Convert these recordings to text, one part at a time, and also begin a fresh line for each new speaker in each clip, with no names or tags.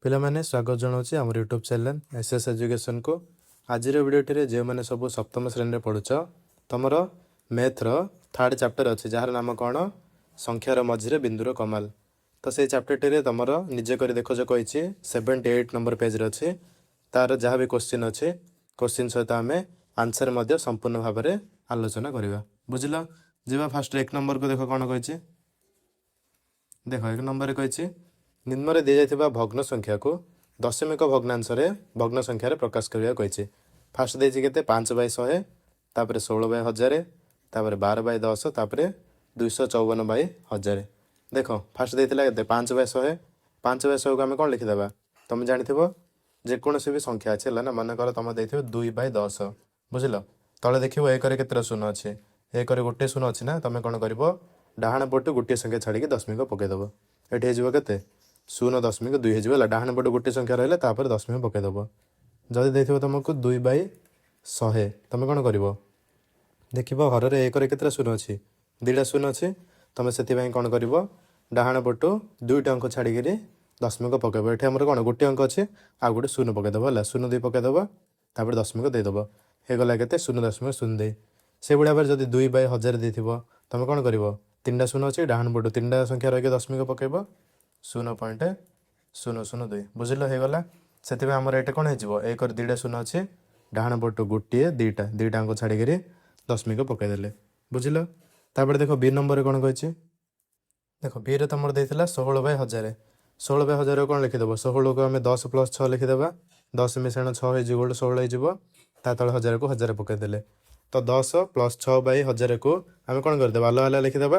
ପିଲାମାନେ ସ୍ୱାଗତ ଜଣାଉଛି ଆମର ୟୁଟ୍ୟୁବ୍ ଚ୍ୟାନେଲ୍ ଏସ୍ଏସ୍ ଏଜୁକେସନ୍କୁ। ଆଜିର ଭିଡ଼ିଓଟିରେ ଯେଉଁମାନେ ସବୁ ସପ୍ତମ ଶ୍ରେଣୀରେ ପଢ଼ୁଛ, ତୁମର ମ୍ୟାଥ୍ର ଥାର୍ଡ଼ ଚାପ୍ଟର ଅଛି ଯାହାର ନାମ କ'ଣ? ସଂଖ୍ୟାର ମଝିରେ ବିନ୍ଦୁର କମାଲ। ତ ସେଇ ଚାପ୍ଟରଟିରେ ତୁମର ନିଜେ କରି ଦେଖ ଯେ କହିଛି 78 ନମ୍ବର ପେଜ୍ରେ ଅଛି। ତା'ର ଯାହା ବି କୋଶ୍ଚିନ୍ ଅଛି, କୋଶ୍ଚିନ୍ ସହିତ ଆମେ ଆନ୍ସର୍ ମଧ୍ୟ ସମ୍ପୂର୍ଣ୍ଣ ଭାବରେ ଆଲୋଚନା କରିବା। ବୁଝିଲ? ଯିବା ଫାଷ୍ଟ 1 ନମ୍ବରକୁ ଦେଖ କ'ଣ କହିଛି। ଦେଖ 1 ନମ୍ବରରେ କହିଛି ନିମ୍ନରେ ଦିଆଯାଇଥିବା ଭଗ୍ନ ସଂଖ୍ୟାକୁ ଦଶମିକ ଭଗ୍ନ ସଂଖ୍ୟାରେ ପ୍ରକାଶ କରିବାକୁ କହିଛି। ଫାଷ୍ଟ ଦେଇଛି କେତେ? 5/100, ତାପରେ 16/1000, ତାପରେ 12/10, ତାପରେ 254/1000। ଦେଖ ଫାଷ୍ଟ ଦେଇଥିଲା କେତେ? 5/100। 5/100କୁ ଆମେ କ'ଣ ଲେଖିଦେବା? ତୁମେ ଜାଣିଥିବ ଯେକୌଣସି ବି ସଂଖ୍ୟା ଅଛି ହେଲା ନା, ମନେକର ତୁମେ ଦେଇଥିବ 2/10। ବୁଝିଲ? ତଳେ ଦେଖିବ 1ରେ କେତେଟା ଶୂନ ଅଛି? 1ରେ ଗୋଟିଏ ଶୂନ ଅଛି ନା। ତୁମେ କ'ଣ କରିବ? ଡାହାଣ ପଟୁ ଗୋଟିଏ ସଂଖ୍ୟା ଛାଡ଼ିକି ଦଶମିକ ପକାଇଦେବ। ଏଠି ହେଇଯିବ କେତେ? 0.2 ହେଇଯିବ ହେଲା। ଡାହାଣ ପଟୁ ଗୋଟିଏ ସଂଖ୍ୟା ରହିଲେ ତାପରେ ଦଶମିକ ପକାଇଦେବ। ଯଦି ଦେଇଥିବ ତୁମକୁ 2/100, ତୁମେ କ'ଣ କରିବ? ଦେଖିବ ଘରରେ 1ରେ କେତେଟା ଶୂନ ଅଛି? 2ଟା ଶୂନ ଅଛି। ତୁମେ ସେଥିପାଇଁ କ'ଣ କରିବ? ଡାହାଣ ପଟୁ 2ଟି ଅଙ୍କ ଛାଡ଼ିକିରି ଦଶମିକ ପକାଇବ। ଏଠି ଆମର କ'ଣ ଗୋଟିଏ ଅଙ୍କ ଅଛି, ଆଉ ଗୋଟେ ଶୂନ ପକାଇଦେବ ହେଲା। 0.2 ପକାଇଦେବ, ତାପରେ ଦଶମିକ ଦେଇଦେବ। ହେଇଗଲା କେତେ? 0.02। ସେଇଭଳି ଭାବରେ ଯଦି 2/1000 ଦେଇଥିବ, ତୁମେ କ'ଣ କରିବ? 3ଟା ଶୂନ ଅଛି, ଡାହାଣ ପଟୁ 3ଟା ସଂଖ୍ୟା ରହିକି ଦଶମିକ ପକାଇବ, 0.002। ବୁଝିଲ? ହେଇଗଲା। ସେଥିପାଇଁ ଆମର ଏଇଟା କ'ଣ ହେଇଯିବ? 1ରେ 2ଟା ଶୂନ ଅଛି, ଡାହାଣ ପଟୁ ଗୋଟିଏ 2ଟା ଅଙ୍କ ଛାଡ଼ିକିରି ଦଶମିକ ପକାଇଦେଲେ। ବୁଝିଲ? ତାପରେ ଦେଖ ବି ନମ୍ବରରେ କ'ଣ କହିଛି। ଦେଖ ବିରେ ତୁମର ଦେଇଥିଲା 16/1000। 16/1000 କ'ଣ ଲେଖିଦେବ? 16କୁ ଆମେ 10 + 6 ଲେଖିଦେବା। 10 ମିଶାଣ 6 ହେଇଯିବ, 16 ହେଇଯିବ। ତା ତଳେ 1000କୁ 1000 ପକାଇଦେଲେ। ତ 10 + 6/1000କୁ ଆମେ କ'ଣ କରିଦେବା? ଅଲଗା ଅଲଗା ଲେଖିଦେବା।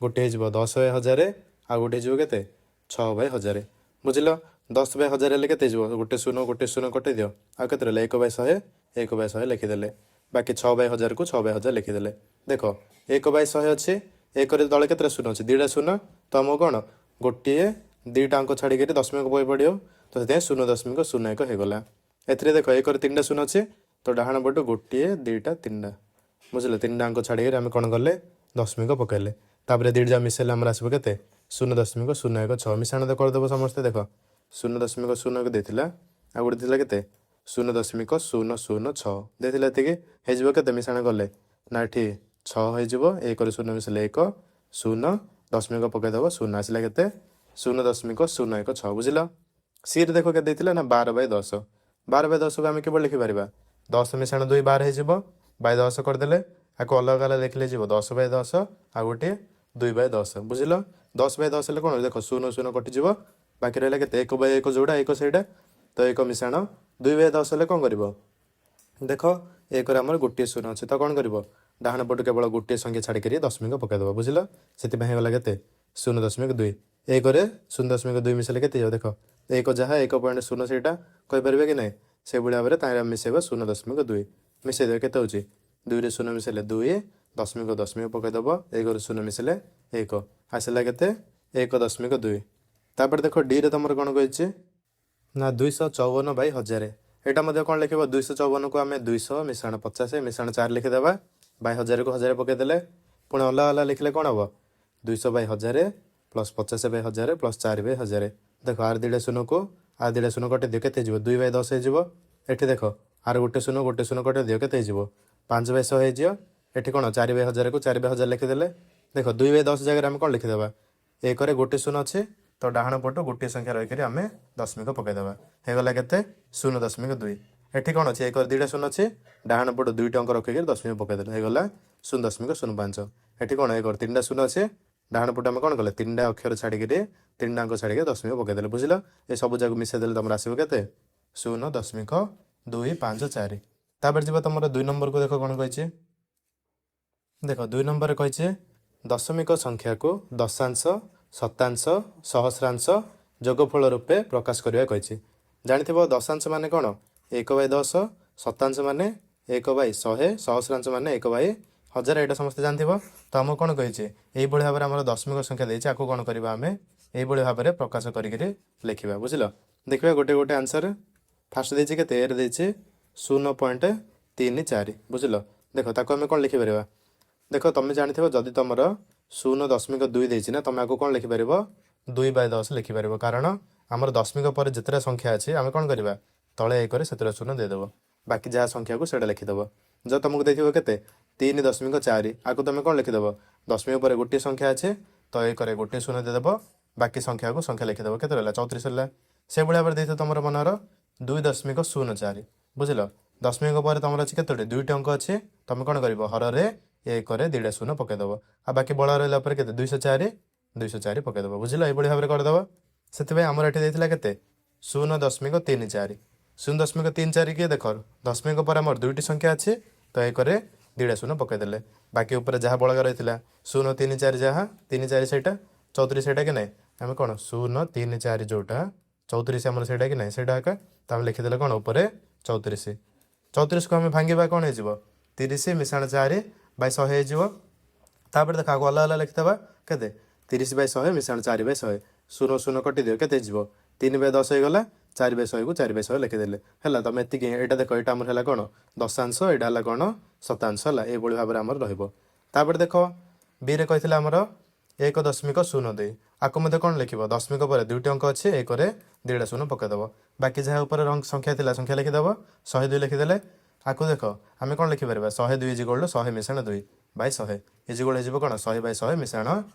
ଗୋଟେ ହେଇଯିବ 10/1000, ଆଉ ଗୋଟେ ହେଇଯିବ କେତେ? 6/1000। ବୁଝିଲ? 10/1000 ହେଲେ କେତେ ହେଇଯିବ? ଗୋଟେ ଶୂନ କଟେଇ ଦିଅ, ଆଉ କେତେ ରହିଲା? 1/100, 1/100 ଲେଖିଦେଲେ। ବାକି 6/1000କୁ 6/1000 ଲେଖିଦେଲେ। ଦେଖ 1/100 ଅଛି, 1ରେ ତଳେ କେତେଟା ଶୂନ ଅଛି? 2ଟା ଶୂନ। ତ ଆମକୁ କ'ଣ ଗୋଟିଏ 2ଟା ଅଙ୍କ ଛାଡ଼ିକିରି ଦଶମିକ ପଡ଼ିବ, ତ ସେଥିପାଇଁ 0.01 ହେଇଗଲା। ଏଥିରେ ଦେଖ 1ରେ 3ଟା ଶୂନ ଅଛି, ତ ଡାହାଣ ପଟୁ ଗୋଟିଏ 2ଟା 3ଟା। ବୁଝିଲ? 3ଟା ଅଙ୍କ ଛାଡ଼ିକିରି ଆମେ କ'ଣ କଲେ? ଦଶମିକ ପକାଇଲେ। ତାପରେ 2ଟା ମିଶାଇଲେ ଆମର ଆସିବ କେତେ? 0.016। ମିଶାଣ କରିଦେବ ସମସ୍ତେ। ଦେଖ 0.01 ଦେଇଥିଲା, ଆଉ ଗୋଟେ ଥିଲା କେତେ? 0.006 ଦେଇଥିଲା। ଏତିକି ହେଇଯିବ କେତେ ମିଶାଣ କଲେ? ନା ଏଠି 6 ହେଇଯିବ। 1ରେ 0 ମିଶାଇଲେ 1, 0, ଦଶମିକ ପକାଇଦେବ, 0 ଆସିଲା କେତେ? 0.016। ବୁଝିଲ? ସିରେ ଦେଖ କେତେ ଦେଇଥିଲା? ନା 12/10। 12/10କୁ ଆମେ କେବଳ ଲେଖିପାରିବା 10 ମିଶାଣ 2 12 ହେଇଯିବ, 10 କରିଦେଲେ। ଆକୁ ଅଲଗା ଅଲଗା ଲେଖିଲେ ଯିବ 10/10, ଆଉ ଗୋଟିଏ 2/10। ବୁଝିଲ? 10/10 ହେଲେ କ'ଣ? ଦେଖ 0 କଟିଯିବ, ବାକି ରହିଲା କେତେ? 1/1 ଯେଉଁଟା 1 ସେଇଟା। ତ 1 ମିଶାଣ 2/10 ହେଲେ କ'ଣ କରିବ? ଦେଖ 1ରେ ଆମର ଗୋଟିଏ ଶୂନ ଅଛି, ତ କ'ଣ କରିବ? ଡାହାଣ ପଟୁ କେବଳ ଗୋଟିଏ ସଂଖ୍ୟା ଛାଡ଼ିକିରି ଦଶମିକ ପକାଇଦେବ। ବୁଝିଲ? ସେଥିପାଇଁ ହେଇଗଲା କେତେ? 0.2। 1ରେ 0.2 ମିଶାଇଲେ କେତେ ହେଇଯିବ? ଦେଖ 1 ଯାହା 1.0 ସେଇଟା କହିପାରିବେ କି ନାହିଁ? ସେଇଭଳି ଭାବରେ ତାହିଁରେ ଆମେ ମିଶାଇବା 0.2। ମିଶାଇଦେବେ କେତେ ହେଉଛି? 2ରେ 0 ମିଶାଇଲେ 2, ଦଶମିକ ପକାଇଦେବ। 1ରେ 0 ମିଶାଇଲେ 1, ଆସିଲା କେତେ? 1.2। ତାପରେ ଦେଖ ଡିରେ ତୁମର କ'ଣ କହିଛି? ନା 254/1000। ଏଇଟା ମଧ୍ୟ କ'ଣ ଲେଖିବ? 254କୁ ଆମେ 200 ମିଶାଣ 50 ମିଶାଣ 4 ଲେଖିଦେବା। 1000କୁ 1000 ପକାଇଦେଲେ। ପୁଣି ଅଲଗା ଅଲଗା ଲେଖିଲେ କ'ଣ ହେବ? 200/1000 + 50/1000 + 4/1000। ଦେଖ ଆର 2ଟା ଶୂନକୁ ଆର 2ଟା ଶୂନ କଟେଇ ଦିଅ, କେତେ ହେଇଯିବ? 2/10 ହେଇଯିବ। ଏଠି ଦେଖ ଆର ଗୋଟେ ଶୂନ କଟେଇ ଦିଅ, କେତେ ହେଇଯିବ? 5/100 ହେଇଯିବ। ଏଠି କ'ଣ 4/1000କୁ 4/1000 ଲେଖିଦେଲେ। ଦେଖ 2/10 ଜାଗାରେ ଆମେ କ'ଣ ଲେଖିଦେବା? 1ରେ ଗୋଟେ ଶୂନ ଅଛି, ତ ଡାହାଣ ପଟୁ ଗୋଟିଏ ସଂଖ୍ୟା ରହିକରି ଆମେ ଦଶମିକ ପକାଇଦେବା। ହେଇଗଲା କେତେ? 0.2। ଏଠି କ'ଣ ଅଛି? 1ରେ 2ଟା ଶୂନ ଅଛି, ଡାହାଣ ପଟୁ 2ଟି ଅଙ୍କ ରଖିକରି ଦଶମିକ ପକାଇଦେଲେ। ହେଇଗଲା 0.05। ଏଠି କ'ଣ? 1ରେ 3ଟା ଶୂନ ଅଛି, ଡାହାଣ ପଟୁ ଆମେ କ'ଣ କଲେ? 3ଟା ଅକ୍ଷର ଛାଡ଼ିକିରି 3ଟା ଅଙ୍କ ଛାଡ଼ିକି ଦଶମିକ ପକାଇଦେଲେ। ବୁଝିଲ? ଏ ସବୁ ଯାକ ମିଶାଇ ଦେଲେ ତୁମର ଆସିବ କେତେ? 0.254। ତାପରେ ଯିବ ତୁମର 2 ନମ୍ବରକୁ। ଦେଖ କ'ଣ କହିଛି। ଦେଖ 2 ନମ୍ବରରେ କହିଛି ଦଶମିକ ସଂଖ୍ୟାକୁ ଦଶାଂଶ, ଶତାଂଶ, ସହସ୍ରାଂଶ ଯୋଗଫଳ ରୂପେ ପ୍ରକାଶ କରିବା କହିଛି। ଜାଣିଥିବ ଦଶାଂଶ ମାନେ କ'ଣ? 1/10, ଶତାଂଶ ମାନେ 1/100, ସହସ୍ରାଂଶ ମାନେ 1/1000। ଏଇଟା ସମସ୍ତେ ଜାଣିଥିବ। ତ ଆମକୁ କ'ଣ କହିଛି? ଏଇଭଳି ଭାବରେ ଆମର ଦଶମିକ ସଂଖ୍ୟା ଦେଇଛି, ଆକୁ କ'ଣ କରିବା? ଆମେ ଏଇଭଳି ଭାବରେ ପ୍ରକାଶ କରିକିରି ଲେଖିବା। ବୁଝିଲ? ଦେଖିବା ଗୋଟେ ଗୋଟେ ଆନ୍ସର। ଫାଷ୍ଟ ଦେଇଛି କେତେ? ଏରେ ଦେଇଛି 0.34। ବୁଝିଲ? ଦେଖ ତାକୁ ଆମେ କ'ଣ ଲେଖିପାରିବା? ଦେଖ ତୁମେ ଜାଣିଥିବ ଯଦି ତୁମର 0.2 ଦେଇଛି ନା, ତୁମେ ଆକୁ କ'ଣ ଲେଖିପାରିବ? 2/10 ଲେଖିପାରିବ, କାରଣ ଆମର ଦଶମିକ ପରେ ଯେତେଟା ସଂଖ୍ୟା ଅଛି ଆମେ କ'ଣ କରିବା ତଳେ 1ରେ ସେଥିରେ ଶୂନ ଦେଇଦେବ ବାକି ଯାହା ସଂଖ୍ୟାକୁ ସେଇଟା ଲେଖିଦେବ ଯଦି ତୁମକୁ ଦେଖିବ କେତେ 3.4 ଆକୁ ତୁମେ କ'ଣ ଲେଖିଦେବ ଦଶମିକ ପରେ ଗୋଟିଏ ସଂଖ୍ୟା ଅଛି ତ 1ରେ ଗୋଟିଏ ଶୂନ ଦେଇଦେବ ବାକି ସଂଖ୍ୟାକୁ ସଂଖ୍ୟା ଲେଖିଦେବ କେତେ ରହିଲା 34 ହେଲା ସେଭଳି ଭାବରେ ଦେଇଥିବ ତୁମର ମନେର 2.04 ବୁଝିଲ ଦଶମିକ ପରେ ତୁମର ଅଛି କେତୋଟି 2ଟି ଅଙ୍କ ଅଛି ତୁମେ କ'ଣ କରିବ ହରରେ 1ରେ 2ଟା ଶୂନ ପକାଇଦେବ ଆଉ ବାକି ବଳ ରହିଲା ପରେ କେତେ 204 ପକାଇଦେବ ବୁଝିଲ ଏଇଭଳି ଭାବରେ କରିଦେବ ସେଥିପାଇଁ ଆମର ଏଠି ଦେଇଥିଲା କେତେ 0.34 0.34 କିଏ ଦେଖ ଦଶମିକ ପରେ ଆମର 2ଟି ସଂଖ୍ୟା ଅଛି ତ 1ରେ 2ଟା ଶୂନ ପକାଇଦେଲେ ବାକି ଉପରେ ଯାହା ବଳକା ରହିଥିଲା 0.34 ଯାହା 3.4 ସେଇଟା 34 ସେଇଟା କି ନାହିଁ ଆମେ କ'ଣ 0.34 ଯେଉଁଟା 34 ଆମର ସେଇଟା କି ନାହିଁ ସେଇଟା ଏକା ତ ଆମେ ଲେଖିଦେଲେ କ'ଣ ଉପରେ 34କୁ ଆମେ ଭାଙ୍ଗିବା କ'ଣ ହେଇଯିବ 30 ମିଶାଣ 4/100 ହେଇଯିବ ତାପରେ ଦେଖ ଆଗ ଅଲଗା ଅଲଗା ଲେଖିଦେବା କେତେ 30/100 ମିଶାଣ 4/100 0 କଟିଦିଅ କେତେ ହେଇଯିବ 3/10 ହେଇଗଲା 4/100କୁ 4/100 ଲେଖିଦେଲେ ହେଲା ତମେ ଏତିକି ଏଇଟା ଦେଖ ଏଇଟା ଆମର ହେଲା କ'ଣ ଦଶାଂଶ ଏଇଟା ହେଲା କ'ଣ ଶତାଂଶ ହେଲା ଏଇଭଳି ଭାବରେ ଆମର ରହିବ ତାପରେ ଦେଖ ବିରେ କହିଥିଲେ ଆମର 1.02 ଆକୁ ମଧ୍ୟ କ'ଣ ଲେଖିବ ଦଶମିକ ପରେ 2ଟି ଅଙ୍କ ଅଛି 1ରେ 2ଟା ଶୂନ ପକାଇଦେବ ବାକି ଯାହା ଉପରେ ସଂଖ୍ୟା ଥିଲା ସଂଖ୍ୟା ଲେଖିଦେବ 102 ଲେଖିଦେଲେ ଆକୁ ଦେଖ ଆମେ କ'ଣ ଲେଖିପାରିବା 102 = 100 ମିଶାଣ 2/100 ଇଜିଗୋଳ ହେଇଯିବ କ'ଣ 100/100 ମିଶାଣ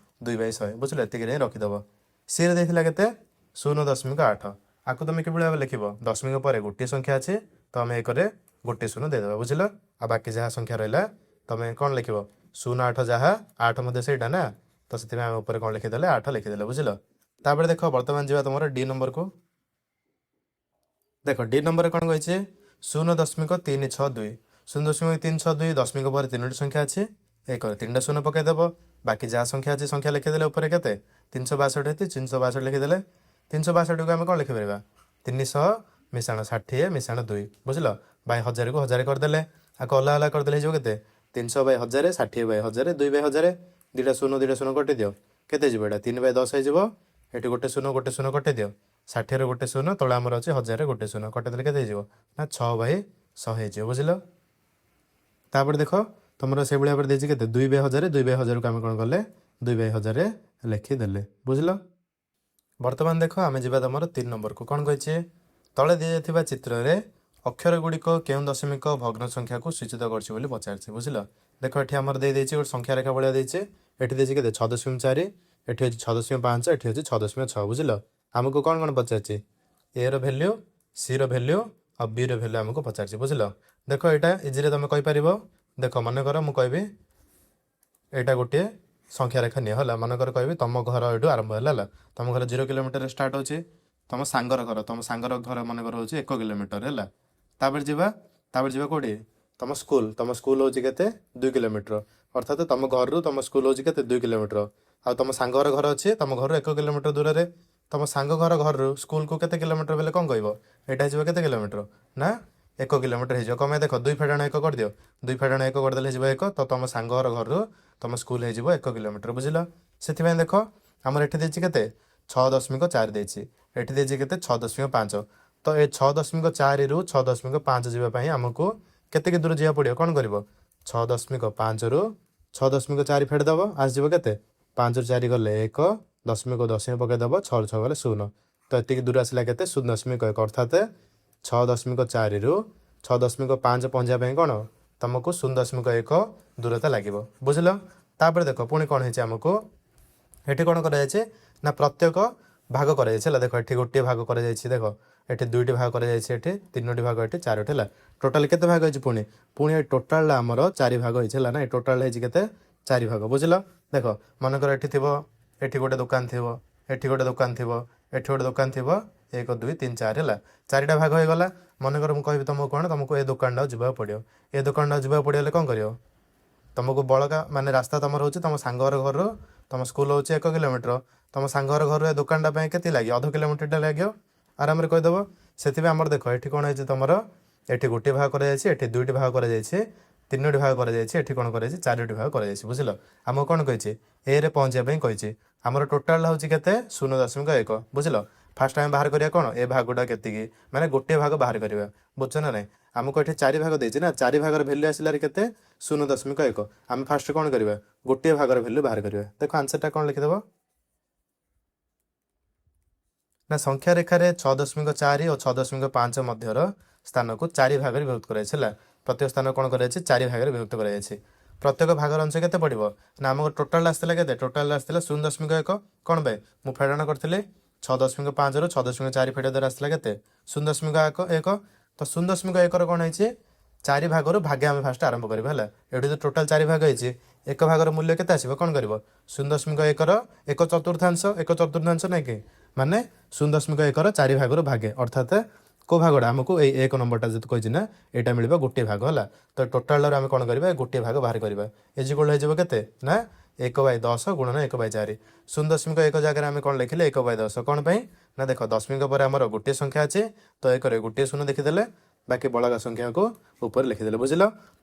2/100 ବୁଝିଲ ଏତିକିରେ ହିଁ ରଖିଦେବ ସିରେ ଦେଇଥିଲା କେତେ 0.8 ଆକୁ ତୁମେ କିଭଳି ଭାବେ ଲେଖିବ ଦଶମିକ ପରେ ଗୋଟିଏ ସଂଖ୍ୟା ଅଛି ତ ଆମେ 1ରେ ଗୋଟିଏ ଶୂନ ଦେଇଦେବା ବୁଝିଲ ଆଉ ବାକି ଯାହା ସଂଖ୍ୟା ରହିଲା ତୁମେ କ'ଣ ଲେଖିବ 0.8 ଯାହା 8 ମଧ୍ୟ ସେଇଟା ନା ତ ସେଥିପାଇଁ ଆମେ ଉପରେ କ'ଣ ଲେଖିଦେଲେ 8 ଲେଖିଦେଲେ ବୁଝିଲ ତାପରେ ଦେଖ ବର୍ତ୍ତମାନ ଯିବା ତୁମର ଡି ନମ୍ବରକୁ ଦେଖ ଡି ନମ୍ବରରେ କ'ଣ କହିଛି 0.362 0.362 ଦଶମିକ ପରେ 3ଟି ସଂଖ୍ୟା ଅଛି 1ରେ 3ଟା ଶୂନ ପକାଇଦେବ ବାକି ଯାହା ସଂଖ୍ୟା ଅଛି ସଂଖ୍ୟା ଲେଖିଦେଲେ ଉପରେ କେତେ 362 ଅଛି 362 ଲେଖିଦେଲେ 362କୁ ଆମେ କ'ଣ ଲେଖିପାରିବା 300 ମିଶାଣ 60 ମିଶାଣ 2 ବୁଝିଲ ବାଇ 1000କୁ 1000 କରିଦେଲେ ଆକୁ ଅଲଗା ଅଲଗା କରିଦେଲେ ହେଇଯିବ କେତେ 300/1000 60/1000 2/1000 2ଟା ଶୂନ କଟିଦିଅ କେତେ ହେଇଯିବ ଏଇଟା 3/10 ହେଇଯିବ ଏଠି ଗୋଟେ ଶୂନ କଟିଦିଅ 60ରେ ଗୋଟେ ଶୂନ ତଳେ ଆମର ଅଛି 1000ରେ ଗୋଟେ ଶୂନ କଟିଦେଲେ କେତେ ହେଇଯିବ ନା 6/100 ହେଇଯିବ ବୁଝିଲ ତାପରେ ଦେଖ ତୁମର ସେଇଭଳି ଭାବରେ ଦେଇଛି କେତେ 2/1000କୁ ଆମେ କ'ଣ କଲେ 2/1000 ଲେଖିଦେଲେ ବୁଝିଲ ବର୍ତ୍ତମାନ ଦେଖ ଆମେ ଯିବା ତୁମର 3 ନମ୍ବରକୁ କ'ଣ କହିଛି ତଳେ ଦିଆଯାଇଥିବା ଚିତ୍ରରେ ଅକ୍ଷର ଗୁଡ଼ିକ କେଉଁ ଦଶମିକ ଭଗ୍ନ ସଂଖ୍ୟାକୁ ସୂଚିତ କରୁଛି ବୋଲି ପଚାରିଛି ବୁଝିଲ ଦେଖ ଏଠି ଆମର ଦେଇଦେଇଛି ଗୋଟେ ସଂଖ୍ୟା ରେଖା ଭଳିଆ ଦେଇଛି ଏଠି ଦେଇଛି କେତେ 6.4 ଏଠି ଅଛି 6.5 ଏଠି ଅଛି 6.6 ବୁଝିଲ ଆମକୁ କ'ଣ କ'ଣ ପଚାରିଛି ଏର ଭ୍ୟାଲ୍ୟୁ ସିର ଭ୍ୟାଲ୍ୟୁ ଆଉ ବିର ଭ୍ୟାଲ୍ୟୁ ଆମକୁ ପଚାରିଛି ବୁଝିଲ ଦେଖ ଏଇଟା ଇଜିରେ ତୁମେ କହିପାରିବ ଦେଖ ମନେକର ମୁଁ କହିବି ଏଇଟା ଗୋଟିଏ ସଂଖ୍ୟା ରେଖା ନିଅ ହେଲା ମନେକର କହିବି ତୁମ ଘର ଏଇଠୁ ଆରମ୍ଭ ହେଲା ତୁମ ଘର 0 କିଲୋମିଟରରେ ଷ୍ଟାର୍ଟ ହେଉଛି ତୁମ ସାଙ୍ଗର ଘର ମନେକର ହେଉଛି 1 କିଲୋମିଟର ହେଲା ତାପରେ ଯିବା କେଉଁଠି ତୁମ ସ୍କୁଲ ହେଉଛି କେତେ 2 କିଲୋମିଟର ଅର୍ଥାତ୍ ତୁମ ଘରରୁ ତୁମ ସ୍କୁଲ ହେଉଛି କେତେ 2 କିଲୋମିଟର ଆଉ ତୁମ ସାଙ୍ଗର ଘର ଅଛି ତୁମ ଘରରୁ 1 କିଲୋମିଟର ଦୂରରେ ତୁମ ସାଙ୍ଗ ଘରରୁ ସ୍କୁଲକୁ କେତେ କିଲୋମିଟର ବେଲେ କ'ଣ କହିବ ଏଇଟା ହେଇଯିବ କେତେ କିଲୋମିଟର ନା 1 କିଲୋମିଟର ହେଇଯିବ କମେ ଦେଖ 2 ଫେଡ଼ାଣ 1 କରିଦିଅ 2 ଫେଡ଼ାଣ 1 କରିଦେଲେ ହେଇଯିବ 1 ତ ତୁମ ସାଙ୍ଗ ଘରରୁ ତୁମ ସ୍କୁଲ ହେଇଯିବ 1 କିଲୋମିଟର ବୁଝିଲ ସେଥିପାଇଁ ଦେଖ ଆମର ଏଠି ଦେଇଛି କେତେ 6.4 ଦେଇଛି ଏଠି ଦେଇଛି କେତେ 6.5 ତ ଏ 6.4ରୁ 6.5 ଯିବା ପାଇଁ ଆମକୁ କେତିକି ଦୂର ଯିବାକୁ ପଡ଼ିବ କ'ଣ କରିବ 6.5ରୁ 6.4 ଫେଡ଼ିଦେବ ଆସିଯିବ କେତେ 5ରୁ 4 ଗଲେ 1 ଦଶମିକ ପକାଇଦେବ 6ରୁ 6 ଗଲେ 0 ତ ଏତିକି ଦୂର ଆସିଲା କେତେ 0.1 ଅର୍ଥାତ୍ 6.4ରୁ 6.5 ପହଞ୍ଚିବା ପାଇଁ କ'ଣ ତୁମକୁ 0.1 ଦୂରତା ଲାଗିବ ବୁଝିଲ ତାପରେ ଦେଖ ପୁଣି କ'ଣ ହେଇଛି ଆମକୁ ଏଠି କ'ଣ କରାଯାଇଛି ନା ପ୍ରତ୍ୟେକ ଭାଗ କରାଯାଇଛି ହେଲା ଦେଖ ଏଠି ଗୋଟିଏ ଭାଗ କରାଯାଇଛି ଦେଖ ଏଠି 2ଟି ଭାଗ କରାଯାଇଛି ଏଠି 3ଟି ଭାଗ ଏଠି 4ଟି ହେଲା ଟୋଟାଲ କେତେ ଭାଗ ହେଇଛି ପୁଣି ଏ ଟୋଟାଲଟା ଆମର 4 ଭାଗ ହେଇଛି ହେଲା ନା ଏ ଟୋଟାଲ ହେଇଛି କେତେ 4 ଭାଗ ବୁଝିଲ ଦେଖ ମନେକର ଏଠି ଥିବ ଏଠି ଗୋଟେ ଦୋକାନ ଥିବ ଏଠି ଗୋଟେ ଦୋକାନ ଥିବ ଏଠି ଗୋଟେ ଦୋକାନ ଥିବ 1 2 3 4 ହେଲା 4ଟା ଭାଗ ହେଇଗଲା ମନେକର ମୁଁ କହିବି ତୁମକୁ କ'ଣ ତୁମକୁ ଏ ଦୋକାନଟାକୁ ଯିବାକୁ ପଡ଼ିବ ଏ ଦୋକାନଟାକୁ ଯିବାକୁ ପଡ଼ିଗଲେ କ'ଣ କରିବ ତୁମକୁ ବଳକା ମାନେ ରାସ୍ତା ତୁମର ହେଉଛି ତୁମ ସାଙ୍ଗର ଘରରୁ ତୁମ ସ୍କୁଲ ହେଉଛି 1 କିଲୋମିଟର ତୁମ ସାଙ୍ଗର ଘରରୁ ଏ ଦୋକାନଟା ପାଇଁ କେତେ ଲାଗିବ ଅଧ କିଲୋମିଟରଟା ଲାଗିବ ଆରାମରେ କହିଦେବ ସେଥିପାଇଁ ଆମର ଦେଖ ଏଠି କ'ଣ ହେଇଛି ତୁମର ଏଠି ଗୋଟିଏ ଭାଗ କରାଯାଇଛି ଏଠି 2ଟି ଭାଗ କରାଯାଇଛି 3ଟି ଭାଗ କରାଯାଇଛି ଏଠି କ'ଣ କରାଯାଇଛି 4ଟି ଭାଗ କରାଯାଇଛି ବୁଝିଲ ଆମକୁ କ'ଣ କହିଛି ଏରେ ପହଞ୍ଚିବା ପାଇଁ କହିଛି ଆମର ଟୋଟାଲ ହେଉଛି କେତେ 0.1 ବୁଝିଲ ଫାଷ୍ଟ ଆମେ ବାହାର କରିବା କ'ଣ ଏ ଭାଗଟା କେତିକି ମାନେ ଗୋଟିଏ ଭାଗ ବାହାର କରିବା ବୁଝୁଛ ନା ନାହିଁ ଆମକୁ ଏଠି 4 ଭାଗ ଦେଇଛି ନା 4 ଭାଗର ଭ୍ୟାଲ୍ୟୁ ଆସିଲାରେ କେତେ 0.1 ଆମେ ଫାଷ୍ଟ କ'ଣ କରିବା ଗୋଟିଏ ଭାଗର ଭ୍ୟାଲ୍ୟୁ ବାହାର କରିବା ଦେଖ ଆନ୍ସରଟା କ'ଣ ଲେଖିଦେବ ନା ସଂଖ୍ୟା ରେଖାରେ 6.4 ଓ 6.5 ମଧ୍ୟର ସ୍ଥାନକୁ 4 ଭାଗରେ ବିଭକ୍ତ କରାଯାଇଛି ହେଲା। ପ୍ରତ୍ୟେକ ସ୍ଥାନ କ'ଣ କରାଯାଇଛି 4 ଭାଗରେ ବିଭକ୍ତ କରାଯାଇଛି। ପ୍ରତ୍ୟେକ ଭାଗର ଅଂଶ କେତେ ପଡ଼ିବ ନା ଆମକୁ ଟୋଟାଲ ଆସିଥିଲା କେତେ ଟୋଟାଲ ଆସିଥିଲା 0.1 କ'ଣ ପାଇଁ ମୁଁ ଫେଡ଼ାଣ କରିଥିଲି 6.5ରୁ 6.4 ଫେଡ଼ିବା ଦ୍ୱାରା ଆସିଥିଲା କେତେ 0.1 ତ 0.1ର କ'ଣ ହେଇଛି 4 ଭାଗରୁ ଭାଗେ ଆମେ ଫାଷ୍ଟ ଆରମ୍ଭ କରିବା ହେଲା। ଏଠି ଯୋଉ ଟୋଟାଲ 4 ଭାଗ ହେଇଛି ଏକ ଭାଗର ମୂଲ୍ୟ କେତେ ଆସିବ କ'ଣ କରିବ 0.1ର 1/4 ନାଇଁ କି ମାନେ 0.1ର 4 ଭାଗରୁ ଭାଗେ ଅର୍ଥାତ୍ କେଉଁ ଭାଗଟା ଆମକୁ ଏଇ 1 ନମ୍ବରଟା ଯେହେତୁ କହିଛି ନା ଏଇଟା ମିଳିବ ଗୋଟିଏ ଭାଗ ହେଲା। ତ ଟୋଟାଲରୁ ଆମେ କ'ଣ କରିବା ଗୋଟିଏ ଭାଗ ବାହାର କରିବା ଇଜିକ୍ୱାଲ୍ ହେଇଯିବ କେତେ ନା 1/10 ଗୁଣନ 1/4 0.1 ଜାଗାରେ ଆମେ କ'ଣ ଲେଖିଲେ 1/10 କ'ଣ ପାଇଁ ନା ଦେଖ ଦଶମିକ ପରେ ଆମର ଗୋଟିଏ ସଂଖ୍ୟା ଅଛି ତ 1ରେ ଗୋଟିଏ ଶୂନ ଦେଖିଦେଲେ ବାକି ବଳକା ସଂଖ୍ୟାକୁ ଉପରେ ଲେଖିଦେଲେ ବୁଝିଲ।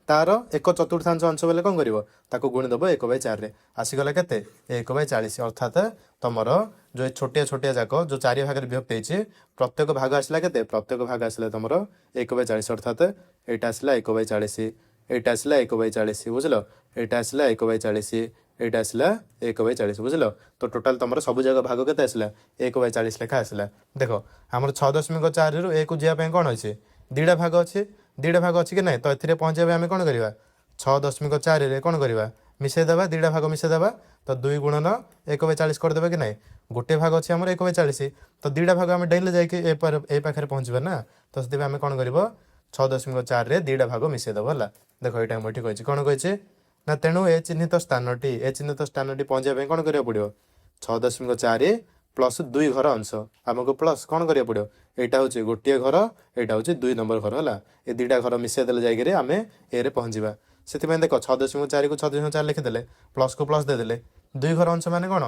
ତାର 1/4 ଅଂଶ ବେଲେ କ'ଣ କରିବ ତାକୁ ଗୁଣିଦେବ 1/4ରେ ଆସିଗଲା କେତେ 1/40 ଅର୍ଥାତ୍ ତମର ଯେଉଁ ଛୋଟିଆ ଛୋଟିଆ ଯାକ ଯେଉଁ 4 ଭାଗରେ ବିଭକ୍ତ ହେଇଛି ପ୍ରତ୍ୟେକ ଭାଗ ଆସିଲା କେତେ ପ୍ରତ୍ୟେକ ଭାଗ ଆସିଲା ତମର 1/40 ଅର୍ଥାତ୍ ଏଇଟା ଆସିଲା 1/40 ଏଇଟା ଆସିଲା 1/40 ବୁଝିଲ ଏଇଟା ଆସିଲା 1/40 ଏଇଟା ଆସିଲା 1/40 ବୁଝିଲ। ତ ଟୋଟାଲ ତମର ସବୁ ଜାକ ଭାଗ କେତେ ଆସିଲା 1/40 ଲେଖା ଆସିଲା। ଦେଖ ଆମର 6.4ରୁ 1କୁ ଯିବା ପାଇଁ କ'ଣ ଅଛି ଦୁଇଟା ଭାଗ ଅଛି କି ନାହିଁ ତ ଏଥିରେ ପହଞ୍ଚିବା ପାଇଁ ଆମେ କ'ଣ କରିବା 6.4ରେ କ'ଣ କରିବା ମିଶାଇଦେବା ଦୁଇଟା ଭାଗ ମିଶାଇଦେବା ତ 2 ଗୁଣନ 1/40 କରିଦେବା କି ନାହିଁ ଗୋଟିଏ ଭାଗ ଅଛି ଆମର 1/40 ତ ଦୁଇଟା ଭାଗ ଆମେ ଡେଇଁଲେ ଯାଇକି ଏ ପାଖରେ ପହଞ୍ଚିବା ନା ତ ସେଥିପାଇଁ ଆମେ କ'ଣ କରିବ 6.4ରେ ଦୁଇଟା ଭାଗ ମିଶାଇଦେବ ହେଲା। ଦେଖ ଏଇଟା ମୁଁ ଏଠି କହିଛି କ'ଣ କହିଛି ନା ତେଣୁ ଏ ଚିହ୍ନିତ ସ୍ଥାନଟି ପହଞ୍ଚିବା ପାଇଁ କ'ଣ କରିବାକୁ ପଡ଼ିବ 6.4 ପ୍ଲସ୍ 2 ଘର ଅଂଶ ଆମକୁ ପ୍ଲସ୍ କ'ଣ କରିବାକୁ ପଡ଼ିବ ଏଇଟା ହେଉଛି ଗୋଟିଏ ଘର ଏଇଟା ହେଉଛି 2 ନମ୍ବର ଘର ହେଲା। ଏ ଦୁଇଟା ଘର ମିଶାଇ ଦେଲେ ଯାଇକରି ଆମେ ଏରେ ପହଞ୍ଚିବା। ସେଥିପାଇଁ ଦେଖ 6.4କୁ 6.4 ଲେଖିଦେଲେ ପ୍ଲସ୍କୁ ପ୍ଲସ୍ ଦେଇଦେଲେ 2 ଘର ଅଂଶ ମାନେ କ'ଣ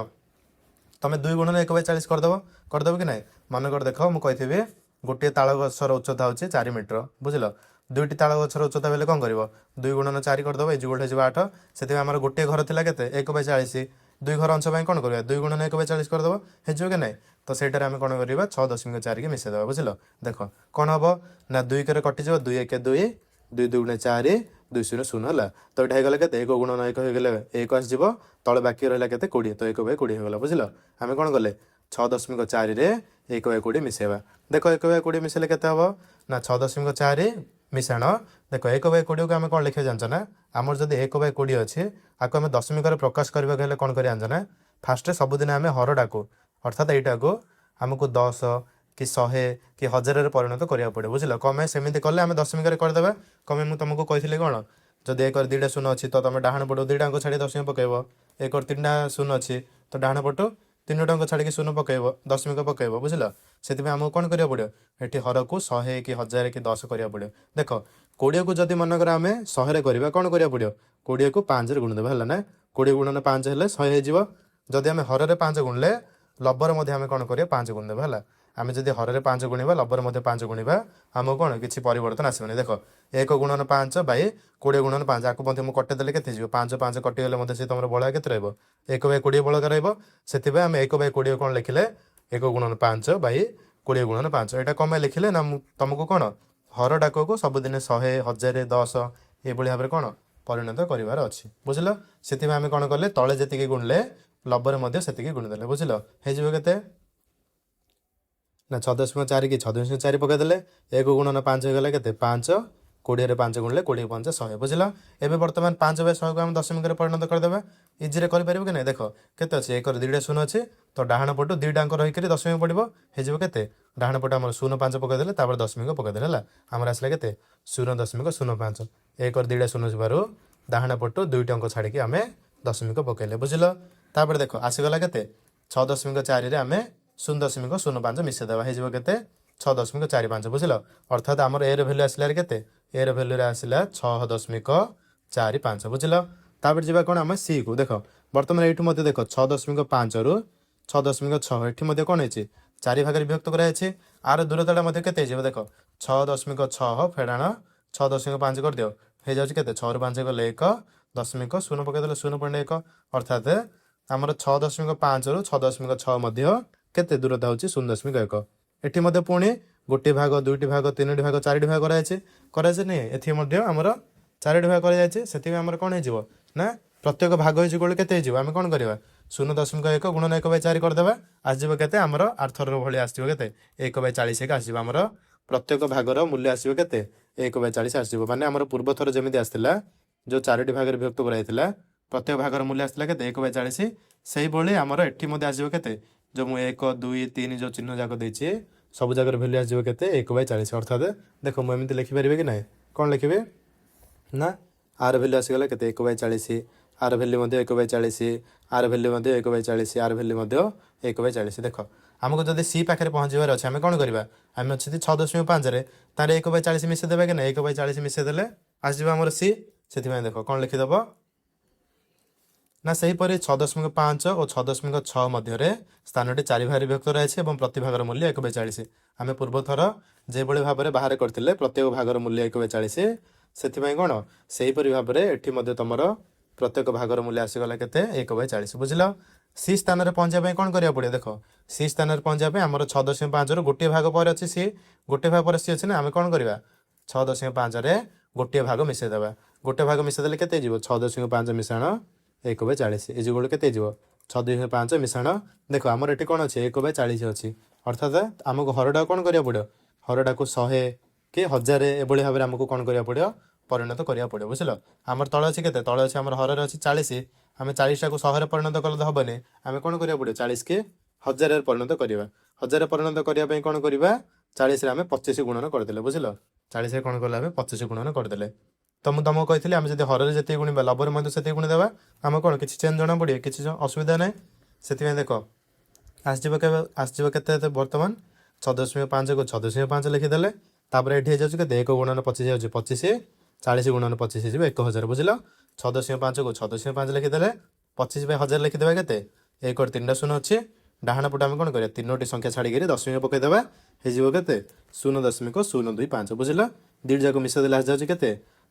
ତମେ 2 ଗୁଣନ 1/40 କରିଦେବ କି ନାହିଁ ମନେକର ଦେଖ ମୁଁ କହିଥିବି ଗୋଟିଏ ତାଳ ଗଛର ଉଚ୍ଚତା ହେଉଛି 4 ମିଟର ବୁଝିଲ ଦୁଇଟି ତାଳ ଗଛର ଉଚ୍ଚତା ବେଲେ କ'ଣ କରିବ 2 ଗୁଣନ 4 କରିଦେବ ଇଜିକ୍ୱାଲ୍ ହେଇଯିବ 8 ସେଥିପାଇଁ ଆମର ଗୋଟିଏ ଘର ଥିଲା କେତେ 1/40 2 ଘର ଅଂଶ ପାଇଁ କ'ଣ କରିବା 2 ଗୁଣନ 1/40 କରିଦେବ ହେଇଯିବ କି ନାହିଁ ତ ସେଇଟାରେ ଆମେ କ'ଣ କରିବା 6.4 ମିଶାଇଦେବା ବୁଝିଲ। ଦେଖ କ'ଣ ହେବ ନା 2 କେରେ କଟିଯିବ 2 1 2 2 2 ଗୁଣେ 4 2 0 0 ହେଲା ତ ଏଇଟା ହେଇଗଲା କେତେ 1 ଗୁଣନ 1 ହେଇଗଲେ 1 ଆସିଯିବ ତଳେ ବାକି ରହିଲା କେତେ 20 ତ 1/20 ହେଇଗଲା ବୁଝିଲ। ଆମେ କ'ଣ କଲେ 6.4ରେ 1/20 ମିଶାଇବା ଦେଖ 1/20 ମିଶାଇଲେ କେତେ ହେବ ନା 6.4 ମିଶାଣ ଦେଖ 1/20କୁ ଆମେ କ'ଣ ଲେଖିବା ଜାଣିଛ ନା ଆମର ଯଦି 1/20 ଅଛି ଆକୁ ଆମେ ଦଶମିକରେ ପ୍ରକାଶ କରିବାକୁ ହେଲେ କ'ଣ କରିବା ଜାଣିଛ ନା ଫାଷ୍ଟରେ ସବୁଦିନ ଆମେ ହରଟାକୁ ଅର୍ଥାତ୍ ଏଇଟାକୁ ଆମକୁ 10 କି 100 କି 1000ରେ ପରିଣତ କରିବାକୁ ପଡ଼ିବ ବୁଝିଲ କ'ଣ ପାଇଁ ସେମିତି କଲେ ଆମେ ଦଶମିକରେ କରିଦେବା କ'ଣ ପାଇଁ ମୁଁ ତୁମକୁ କହିଥିଲି କ'ଣ ଯଦି 1ରେ 2ଟା ଶୂନ ଅଛି ତ ତୁମେ ଡାହାଣ ପଟୁ 2ଟା ଅଙ୍କ ଛାଡ଼ି ଦଶମିକ ପକାଇବ 1ରେ 3ଟା ଶୂନ ଅଛି ତ ଡାହାଣ ପଟୁ 3ଟା ଅଙ୍କ ଛାଡ଼ିକି ଶୂନ ପକାଇବ ଦଶମିକ ପକାଇବ ବୁଝିଲ। ସେଥିପାଇଁ ଆମକୁ କ'ଣ କରିବାକୁ ପଡ଼ିବ ଏଠି ହରକୁ 100 କି 1000 କି 10 କରିବାକୁ ପଡ଼ିବ। ଦେଖ 20କୁ ଯଦି ମନେକର ଆମେ 100ରେ କରିବା କ'ଣ କରିବାକୁ ପଡ଼ିବ 20କୁ 5ରେ ଗୁଣିଦେବା ହେଲା ନା 20 ଗୁଣନ 5 ହେଲେ 100 ହେଇଯିବ। ଯଦି ଆମେ ହରରେ 5 ଗୁଣିଲେ ଲବରେ ମଧ୍ୟ ଆମେ କ'ଣ କରିବା 5 ଗୁଣିଦେବା ହେଲା। ଆମେ ଯଦି ହରରେ 5 ଗୁଣିବା ଲବରେ ମଧ୍ୟ 5 ଗୁଣିବା ଆମକୁ କ'ଣ କିଛି ପରିବର୍ତ୍ତନ ଆସିବନି। ଦେଖ 1 ଗୁଣନ 5 ବାଇ 20 ଗୁଣନ 5 ଆକୁ ମଧ୍ୟ ମୁଁ କଟେଇ ଦେଲେ କେତେ ହେଇଯିବ 5 5 କଟିଗଲେ ମଧ୍ୟ ସେ ତୁମର ବଳକା କେତେ ରହିବ 1/20 ବଳକା ରହିବ। ସେଥିପାଇଁ ଆମେ 1/20 କ'ଣ ଲେଖିଲେ 1 ଗୁଣନ 5 ବାଇ 20 ଗୁଣନ 5 ଏଇଟା କ'ଣ ପାଇଁ ଲେଖିଲେ ନା ମୁଁ ତୁମକୁ କ'ଣ ହର ଡାକକୁ ସବୁଦିନ 100 1000 10 ଏଇଭଳି ଭାବରେ କ'ଣ ପରିଣତ କରିବାର ଅଛି ବୁଝିଲ। ସେଥିପାଇଁ ଆମେ କ'ଣ କଲେ ତଳେ ଯେତିକି ଗୁଣିଲେ ଲବରେ ମଧ୍ୟ ସେତିକି ଗୁଣିଦେଲେ ବୁଝିଲ ହେଇଯିବ କେତେ ନା 6.4 କି 6.4 ପକାଇଦେଲେ 1 ଗୁଣନ 5 ହେଇଗଲା କେତେ 5 20ରେ 5 ଗୁଣିଲେ 20 5 100 ବୁଝିଲ। ଏବେ ବର୍ତ୍ତମାନ 5/100କୁ ଆମେ ଦଶମିକରେ ପରିଣତ କରିଦେବା ଇଜିରେ କରିପାରିବୁ କି ନାହିଁ। ଦେଖ କେତେ ଅଛି 1ରେ 2ଟା ଶୂନ ଅଛି ତ ଡାହାଣ ପଟୁ 2ଟା ଅଙ୍କ ରହିକରି ଦଶମିକ ପଡ଼ିବ ହେଇଯିବ କେତେ ଡାହାଣ ପଟୁ ଆମର 0.5 ପକାଇଦେଲେ ତାପରେ ଦଶମିକ ପକାଇଦେଲେ ହେଲା ଆମର ଆସିଲା କେତେ 0.05 1ରେ 2ଟା ଶୂନ ଯିବାରୁ ଡାହାଣ ପଟୁ 2ଟା ଅଙ୍କ ଛାଡ଼ିକି ଆମେ ଦଶମିକ ପକାଇଲେ ବୁଝିଲ। ତାପରେ ଦେଖ ଆସିଗଲା କେତେ 6.4ରେ ଆମେ 0.05 ମିଶାଇଦେବା ହେଇଯିବ କେତେ 6.45 ବୁଝିଲ। ଅର୍ଥାତ୍ ଆମର ଏର ଭ୍ୟାଲୁ ଆସିଲା କେତେ ଏର ଭ୍ୟାଲୁରେ ଆସିଲା 6.45 ବୁଝିଲ। ତାପରେ ଯିବା କ'ଣ ଆମେ ସି କୁ ଦେଖ ବର୍ତ୍ତମାନ ଏଇଠୁ ମଧ୍ୟ ଦେଖ 6.5ରୁ 6.6 ଏଠି ମଧ୍ୟ କ'ଣ ହେଇଛି 4 ଭାଗରେ ବିଭକ୍ତ କରାଯାଇଛି ଆର ଦୂରତାଟା ମଧ୍ୟ କେତେ ହେଇଯିବ ଦେଖ 6.6 ଫେଡ଼ାଣ 6.5 କରିଦିଅ ହେଇଯାଉଛି କେତେ 6ରୁ 5 ଗଲେ 1.0 ପକାଇଦେଲେ 0.1 ଅର୍ଥାତ୍ ଆମର 6.5ରୁ 6.6 ମଧ୍ୟ କେତେ ଦୂରତା ହେଉଛି 0.1 ଏଠି ମଧ୍ୟ ପୁଣି ଗୋଟିଏ ଭାଗ 2ଟି ଭାଗ 3ଟି ଭାଗ 4ଟି ଭାଗ କରାଯାଇଛି ନାହିଁ ଏଠି ମଧ୍ୟ ଆମର 4ଟି ଭାଗ କରାଯାଇଛି। ସେଥିପାଇଁ ଆମର କ'ଣ ହେଇଯିବ ନା ପ୍ରତ୍ୟେକ ଭାଗ ହେଇଯିବ କେତେ ହେଇଯିବ ଆମେ କ'ଣ କରିବା 0.1 ଗୁଣନ 1/4 କରିଦେବା ଆସିଯିବ କେତେ ଆମର ଆର୍ଥର ଭଳି ଆସିଯିବ କେତେ 1/40 ଆସିଯିବ ଆମର ପ୍ରତ୍ୟେକ ଭାଗର ମୂଲ୍ୟ ଆସିବ କେତେ 1/40 ଆସିଯିବ ମାନେ ଆମର ପୂର୍ବ ଥର ଯେମିତି ଆସିଥିଲା ଯୋଉ 4ଟି ଭାଗରେ ବିଭକ୍ତ କରାଯାଇଥିଲା ପ୍ରତ୍ୟେକ ଭାଗର ମୂଲ୍ୟ ଆସିଥିଲା କେତେ 1/40 ସେଇଭଳି ଆମର ଏଠି ମଧ୍ୟ ଆସିବ କେତେ ଯୋଉ ମୁଁ 1 2 3 ଯୋଉ ଚିହ୍ନ ଯାକ ଦେଇଛି ସବୁ ଜାଗାରେ ଭ୍ୟାଲୁ ଆସିଯିବ କେତେ 1/40 ଅର୍ଥାତ୍ ଦେଖ ମୁଁ ଏମିତି ଲେଖିପାରିବି କି ନାହିଁ କ'ଣ ଲେଖିବେ ନା ଆର ଭ୍ୟାଲୁ ଆସିଗଲା କେତେ 1/40 ଆର ଭ୍ୟାଲୁ ମଧ୍ୟ 1/40 ଆର ଭ୍ୟାଲୁ ମଧ୍ୟ 1/40 ଆର ଭ୍ୟାଲୁ ମଧ୍ୟ 1/40 ଦେଖ ଆମକୁ ଯଦି ସି ପାଖରେ ପହଞ୍ଚିବାର ଅଛି ଆମେ କ'ଣ କରିବା ଆମେ ଅଛନ୍ତି 6.5ରେ ତାର 1/40 ମିଶାଇ ଦେବା କି ନା 1/40 ମିଶାଇ ଦେଲେ ଆସିଯିବ ଆମର ସି ସେଥିପାଇଁ ଦେଖ କ'ଣ ଲେଖିଦେବ ନା ସେହିପରି 6.5 ଓ 6.6 ମଧ୍ୟରେ ସ୍ଥାନଟି 4 ଭାଗରେ ବିଭକ୍ତ ରହିଛି ଏବଂ ପ୍ରତି ଭାଗର ମୂଲ୍ୟ 1/40 ଆମେ ପୂର୍ବ ଥର ଯେଭଳି ଭାବରେ ବାହାର କରିଥିଲେ ପ୍ରତ୍ୟେକ ଭାଗର ମୂଲ୍ୟ 1/40 ସେଥିପାଇଁ କ'ଣ ସେହିପରି ଭାବରେ ଏଠି ମଧ୍ୟ ତମର ପ୍ରତ୍ୟେକ ଭାଗର ମୂଲ୍ୟ ଆସିଗଲା କେତେ 1/40 ବୁଝିଲ ସି ସ୍ଥାନରେ ପହଞ୍ଚିବା ପାଇଁ କ'ଣ କରିବାକୁ ପଡ଼ିବ ଦେଖ ସି ସ୍ଥାନରେ ପହଞ୍ଚିବା ପାଇଁ ଆମର 6.5ରୁ ଗୋଟିଏ ଭାଗ ପରେ ଅଛି ସି ଗୋଟିଏ ଭାଗ ପରେ ସି ଅଛି ନା ଆମେ କ'ଣ କରିବା 6.5ରେ ଗୋଟିଏ ଭାଗ ମିଶାଇ ଦେବା ଗୋଟିଏ ଭାଗ ମିଶାଇ ଦେଲେ କେତେ ହେଇଯିବ 6.5 ମିଶାଣ 1/40 ଏ ଯୋଉ କେତେ ହେଇଯିବ 6.5 ମିଶାଣ ଦେଖ ଆମର ଏଠି କ'ଣ ଅଛି 1/40 ଅଛି ଅର୍ଥାତ୍ ଆମକୁ ହରଟାକୁ କ'ଣ କରିବାକୁ ପଡ଼ିବ ହରଟାକୁ 100 କି 1000 ଏଭଳି ଭାବରେ ଆମକୁ କ'ଣ କରିବାକୁ ପଡ଼ିବ ପରିଣତ କରିବାକୁ ପଡ଼ିବ ବୁଝିଲ ଆମର ତଳେ ଅଛି କେତେ ତଳେ ଅଛି ଆମର ହରରେ ଅଛି 40 ଆମେ 40ଟାକୁ 100ରେ ପରିଣତ କଲେ ତ ହେବନି ଆମେ କ'ଣ କରିବାକୁ ପଡ଼ିବ 40 କି 1000ରେ ପରିଣତ କରିବା 1000ରେ ପରିଣତ କରିବା ପାଇଁ କ'ଣ କରିବା 40ରେ ଆମେ 25 ଗୁଣନ କରିଦେଲେ ବୁଝିଲ 40ରେ କ'ଣ କଲେ ଆମେ 25 ଗୁଣନ କରିଦେଲେ ତ ମୁଁ ତମକୁ କହିଥିଲି ଆମେ ଯଦି ହରରେ ଯେତିକି ଗୁଣିବା ଲବରେ ମଧ୍ୟ ସେତିକି ଗୁଣି ଦେବା ଆମେ କ'ଣ କିଛି ଚେଞ୍ଜ ଜଣା ପଡ଼ିବ କିଛି ଅସୁବିଧା ନାହିଁ ସେଥିପାଇଁ ଦେଖ ଆସିଯିବ କେତେ ବର୍ତ୍ତମାନ 6.5କୁ 6.5 ଲେଖିଦେଲେ ତାପରେ ଏଠି ହେଇଯାଉଛି କେତେ 1 ଗୁଣନ 25 ଯାଉଛି 25 40 ଗୁଣନ 25 ହେଇଯିବ 1000 ବୁଝିଲ 6.5କୁ 6.5 ଲେଖିଦେଲେ 25/1000 ଲେଖିଦେବା କେତେ 1 3ଟା ଶୂନ ଅଛି ଡାହାଣ ପଟେ ଆମେ କ'ଣ କରିବା 3ଟି ସଂଖ୍ୟା ଛାଡ଼ିକିରି ଦଶମିକ ପକାଇଦେବା ହେଇଯିବ କେତେ 0.025 ବୁଝିଲ ଦୁଇଟି ଯାକ ମିଶାଇ ଦେଲେ ଆସିଯାଉଛି କେତେ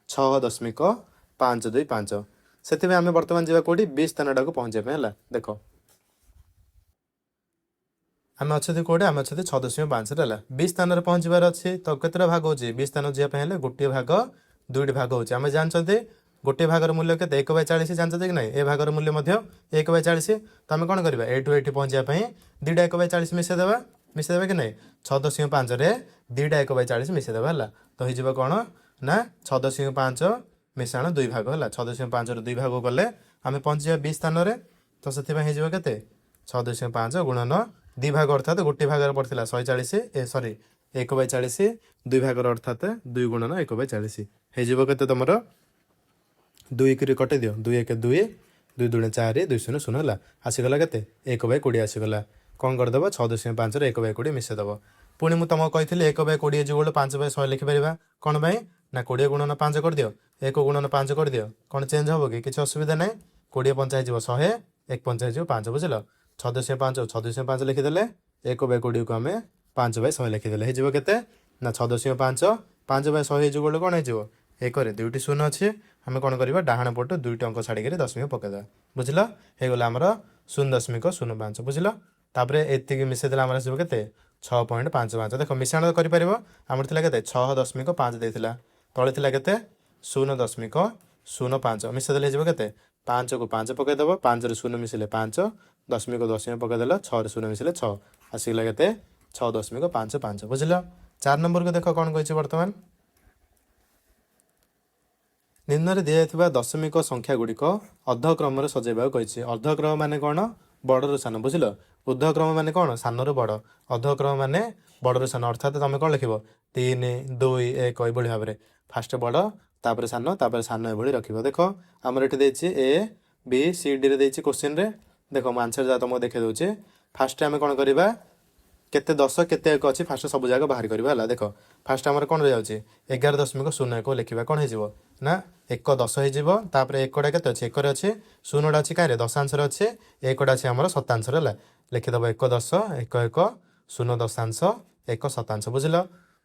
6.525 ସେଥିପାଇଁ ଆମେ ବର୍ତ୍ତମାନ ଯିବା କୋଉଠି B ସ୍ଥାନଟାକୁ ପହଞ୍ଚିବା ପାଇଁ ହେଲା ଦେଖ ଆମେ ଅଛନ୍ତି କୋଉଠି ଆମେ ଅଛନ୍ତି 6.5ରେ ହେଲା B ସ୍ଥାନରେ ପହଞ୍ଚିବାର ଅଛି ତ କେତେଟା ଭାଗ ହେଉଛି B ସ୍ଥାନ ଯିବା ପାଇଁ ହେଲେ ଗୋଟିଏ ଭାଗ ଦୁଇଟି ଭାଗ ହେଉଛି ଆମେ ଜାଣିଛନ୍ତି ଗୋଟିଏ ଭାଗର ମୂଲ୍ୟ କେତେ 1/40 ଜାଣିଛନ୍ତି କି ନାହିଁ ଏ ଭାଗର ମୂଲ୍ୟ ମଧ୍ୟ 1/40 ତ ଆମେ କ'ଣ କରିବା ଏଇଠୁ ଏଇଠି ପହଞ୍ଚିବା ପାଇଁ ଦୁଇଟା 1/40 ମିଶାଇଦେବା କି ନାହିଁ 6.5ରେ ଦୁଇଟା 1/40 ମିଶାଇଦେବା ହେଲା ତ ହେଇଯିବ କ'ଣ ନା 6.5 ମିଶାଣ 2 ଭାଗ ହେଲା 6.5ରୁ 2 ଭାଗ ଗଲେ ଆମେ ପହଞ୍ଚିବା B ସ୍ଥାନରେ ତ ସେଥିପାଇଁ ହେଇଯିବ କେତେ 6.5 ଗୁଣନ 2 ଭାଗ ଅର୍ଥାତ୍ ଗୋଟିଏ ଭାଗରେ ପଡ଼ିଥିଲା 1/40 2 ଭାଗର ଅର୍ଥାତ୍ 2 ଗୁଣନ 1/40 ହେଇଯିବ କେତେ ତମର 2 କିରି କଟେଇ ଦିଅ 2 1 2 2 2 4 2 0 0 ହେଲା ଆସିଗଲା କେତେ 1/20 ଆସିଗଲା କ'ଣ କରିଦେବ 6.5ରେ 1/20 ମିଶାଇଦେବ ପୁଣି ମୁଁ ତମକୁ କହିଥିଲି 1/20 ଯୋଉ 5/100 ଲେଖିପାରିବା କ'ଣ ପାଇଁ ନା 20 ଗୁଣନ 5 କରିଦିଅ 1 ଗୁଣନ 5 କରିଦିଅ କ'ଣ ଚେଞ୍ଜ ହେବ କି କିଛି ଅସୁବିଧା ନାହିଁ 20 5 ହେଇଯିବ 100 1 5 ହେଇଯିବ 5 ବୁଝିଲ 6.5 ଲେଖିଦେଲେ 1/20କୁ ଆମେ 5/100 ଲେଖିଦେଲେ ହେଇଯିବ କେତେ ନା 6.5 5/100 ହେଇଯିବ ବୋଲି କ'ଣ ହେଇଯିବ 1ରେ 2ଟି ଶୂନ ଅଛି ଆମେ କ'ଣ କରିବା ଡାହାଣ ପଟୁ 2ଟି ଅଙ୍କ ଛାଡ଼ିକିରି ଦଶମିକ ପକାଇଦେବା ବୁଝିଲ ହେଇଗଲା ଆମର 0.05 ବୁଝିଲ ତାପରେ ଏତିକି ମିଶାଇ ଦେଲେ ଆମର ଆସିବ କେତେ 6.55 ଦେଖ ମିଶାଣ କରିପାରିବ ଆମର ଥିଲା କେତେ 6.5 ଦେଇଥିଲା ତଳେ ଥିଲା କେତେ 0.05 ମିଶାଇ ଦେଲେ ହେଇଯିବ କେତେ 5କୁ 5 ପକାଇଦେବ 5ରେ 0 ମିଶିଲେ 5 ଦଶମିକ ପକାଇଦେଲ 6ରେ 0 ମିଶିଲେ 6 ଆସିଗଲା କେତେ 6.55 ବୁଝିଲ 4 ନମ୍ବରକୁ ଦେଖ କ'ଣ କହିଛି ବର୍ତ୍ତମାନ ନିମ୍ନରେ ଦିଆଯାଇଥିବା ଦଶମିକ ସଂଖ୍ୟା ଗୁଡ଼ିକ ଅର୍ଦ୍ଧକ୍ରମରେ ସଜାଇବାକୁ କହିଛି ଅର୍ଦ୍ଧକ୍ରମ ମାନେ କ'ଣ ବଡ଼ରୁ ସାନ ବୁଝିଲ ଉର୍ଦ୍ଧ୍ୱକ୍ରମ ମାନେ କ'ଣ ସାନରୁ ବଡ଼ ଅର୍ଦ୍ଧକ୍ରମ ମାନେ ବଡ଼ରୁ ସାନ ଅର୍ଥାତ୍ ତମେ କ'ଣ ଲେଖିବ 3 2 1 ଏଇଭଳି ଭାବରେ ଫାଷ୍ଟ ବଡ଼ ତାପରେ ସାନ ଏଭଳି ରଖିବ ଦେଖ ଆମର ଏଠି ଦେଇଛି A B C Dରେ ଦେଇଛି କୋଶ୍ଚିନ୍ରେ ଦେଖ ମୁଁ ଆନ୍ସର ଯାହା ତମକୁ ଦେଖାଇ ଦେଉଛି ଫାଷ୍ଟ ଆମେ କ'ଣ କରିବା କେତେ 10 କେତେ 1 ଅଛି ଫାଷ୍ଟ ସବୁ ଜାଗା ବାହାର କରିବା ହେଲା ଦେଖ ଫାଷ୍ଟ ଆମର କ'ଣ ରହିଯାଉଛି 11.01 ଲେଖିବା କ'ଣ ହେଇଯିବ ନା 1 10 ହେଇଯିବ ତାପରେ 1ଟା କେତେ ଅଛି 1ରେ ଅଛି 0ଟା ଅଛି କାହିଁରେ ଦଶାଂଶରେ ଅଛି 1ଟା ଅଛି ଆମର ଶତାଂଶରେ ହେଲା ଲେଖିଦେବ 1 10 1 1 0.1 ଶତାଂଶ ବୁଝିଲ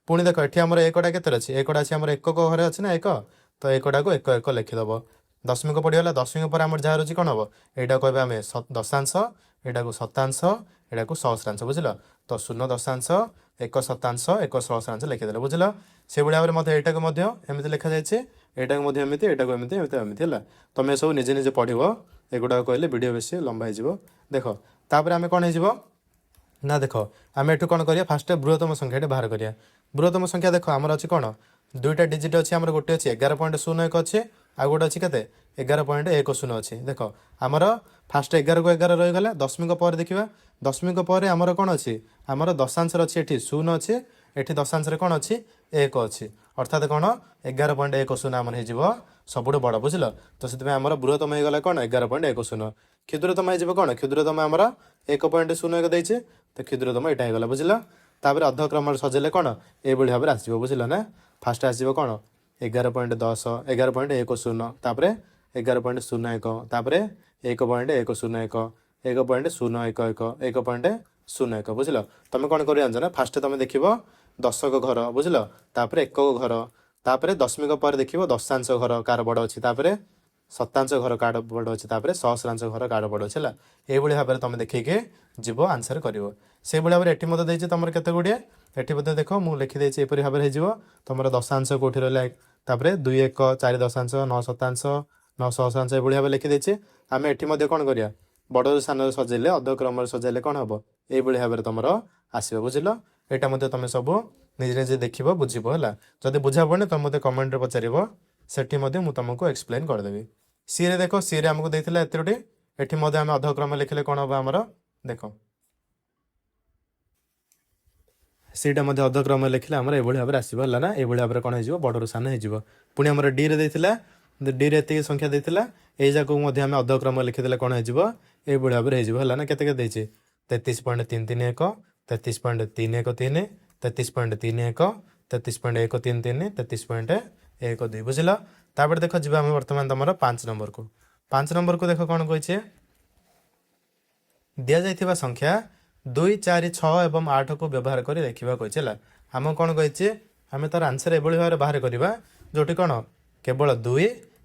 ପୁଣି ଦେଖ ଏଠି ଆମର 1ଟା କେତେରେ ଅଛି 1ଟା ଅଛି ଆମର 1 ଘରେ ଅଛି ନା 1 ତ 1ଟାକୁ 1 1 ଲେଖିଦେବ ଦଶମିକ ପଡ଼ିଗଲା ଦଶମିକ ପରେ ଆମର ଯାହା ରହୁଛି କ'ଣ ହେବ ଏଇଟା କହିବା ଆମେ ଦଶାଂଶ ଏଇଟାକୁ ଶତାଂଶ ଏଇଟାକୁ ସହସ୍ରାଂଶ ବୁଝିଲ ତ 0.1 ଶତାଂଶ 1 ସହସ୍ରାଂଶ ଲେଖିଦେଲେ ବୁଝିଲ ସେଭଳି ଭାବରେ ମଧ୍ୟ ଏଇଟାକୁ ମଧ୍ୟ ଏମିତି ଲେଖାଯାଇଛି ଏଇଟାକୁ ମଧ୍ୟ ଏମିତି ଏଇଟାକୁ ଏମିତି ହେଲା ତମେ ସବୁ ନିଜେ ନିଜେ ପଢ଼ିବ एगुड़ा कहले वीडियो बेस लंबा हो देख तापर आम कौन हो ना देख आम एठू कौन करिया फास्ट बृहत्तम संख्या बाहर करिया बृहत्तम संख्या देख आमर अच्छी कौन दुईटा डिजिट अच्छी आमर गोटे अच्छी 11.01 अच्छे आ गोटे अच्छी केते 11.10 अच्छी देख आमर फास्ट 11 को 11 रहीगला दशमिक पर देखा दशमिक पर आमर कौन अच्छी आमर दशांश अच्छी ये 0 अच्छे ये दशांश कौन अच्छी 1 अच्छी अर्थात कौन 11.10 आमर हो सबुठ बड़ बुझल तो से आम बृहत्तम होगा कौन 11.10 क्षुद्रतम हो कौन क्षुद्रतम आमर 1.01 देचे तो क्षुद्रतम यहाँ होगा बुझल तापर अधक्रम सजेले कौन ये भाव में आसो बुझल ना फास्ट आसो कौन 11.10 11.10 तापर 11.01 तापर 1.101 1.011 1.01 बुझल तुम कौन कर जान ना फास्ट तुम देख दशक घर बुझल तापर एकक घर तापर दशमिक पर देख दशांश घर कार बड़ अच्छी तापर शतांश घर कार बड़ अच्छी तापर सहस्रांश घर कार बड़ अच्छी है ये भाव में तुम देखिए जीव आंसर कर से भाव में ये मत तुम केत गुड़िया ये देख मुझे लिखिदे एपरी भाव में हो तुम दशांश कौटी रहा तापर 2 1 4 दशांश 9 शतांश 9 सहस्रांश ये भाव लिखिदे आम ये कौन करिया बड़ सान सजेले अधक्रम सजेले कौन हम ये भाव में तुम आसो बुझल यहाँ तुम सब निजे निजे देख बुझब है जब बुझा पड़े तुम मत कमेंट पचार से तुमको एक्सप्लेन करदेवि सी रे देख सी रे आमको देता एतोटी एटी आम अधक्रम लिखले कौन हम आमर देख सीटा अधक्रम लिखले आम ये भाव में आसो है ना ये भाव में कौन हो बड़रू सान हो पुणी आम डी रे देता डी रे एत संख्या देता ये जाक आम अधक्रम लिखिदे कौन हो ये भाव में है ना केते 33.331 33.313 33.31 33.133 33.12 बुझल तापर देख जी आम बर्तमान तुम 5 नंबर को 5 नंबर को देख कौन कही दि जा संख्या 2 4 6 और 8 को व्यवहार कर देखा कही आम कौन कही आम तार आंसर ये भाव में बाहर करवा जोटी कौन केवल 2